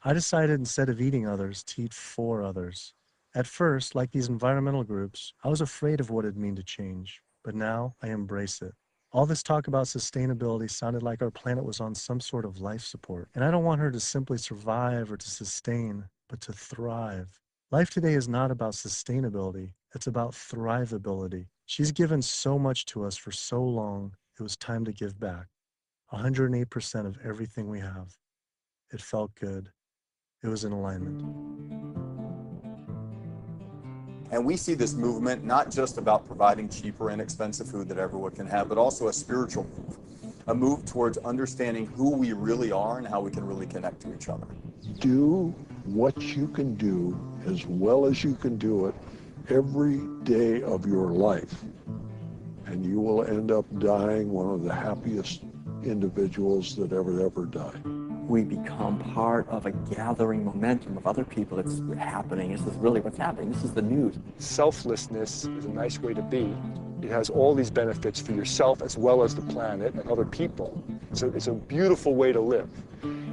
I decided instead of eating others to eat for others. At first, like these environmental groups, I was afraid of what it'd mean to change, but now I embrace it. All this talk about sustainability sounded like our planet was on some sort of life support, and I don't want her to simply survive or to sustain, but to thrive. Life today is not about sustainability, it's about thrivability. She's given so much to us for so long, it was time to give back. 108% of everything we have. It felt good. It was in alignment. And we see this movement not just about providing cheaper, inexpensive food that everyone can have, but also a spiritual move. A move towards understanding who we really are and how we can really connect to each other. Do what you can do as well as you can do it every day of your life, and you will end up dying one of the happiest individuals that ever died. We become part of a gathering momentum of other people that's happening. This is really what's happening. This is the news. Selflessness is a nice way to be. It has all these benefits for yourself as well as the planet and other people. So it's a beautiful way to live.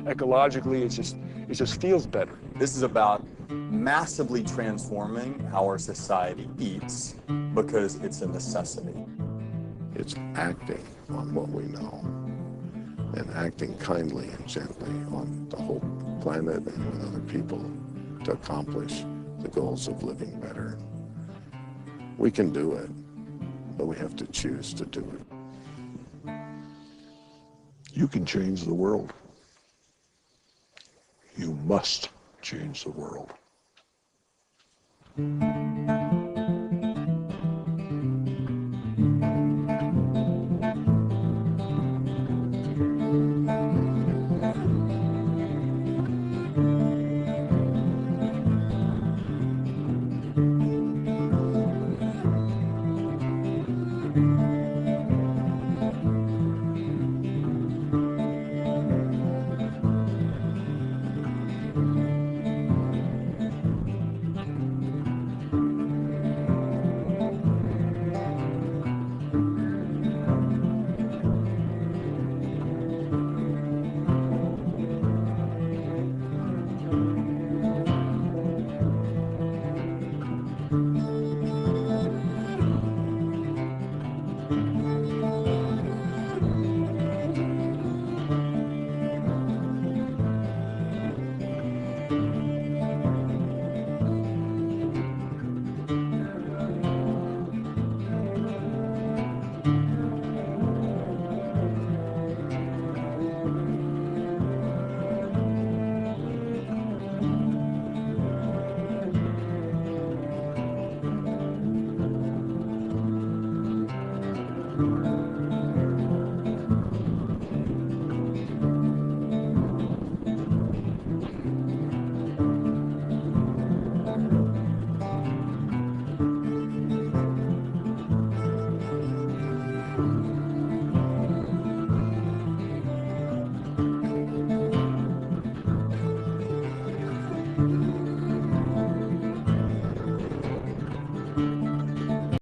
Ecologically, it just feels better. This is about massively transforming how our society eats because it's a necessity. It's acting on what we know and acting kindly and gently on the whole planet and with other people to accomplish the goals of living better. We can do it, but we have to choose to do it. You can change the world. You must change the world. Thank you.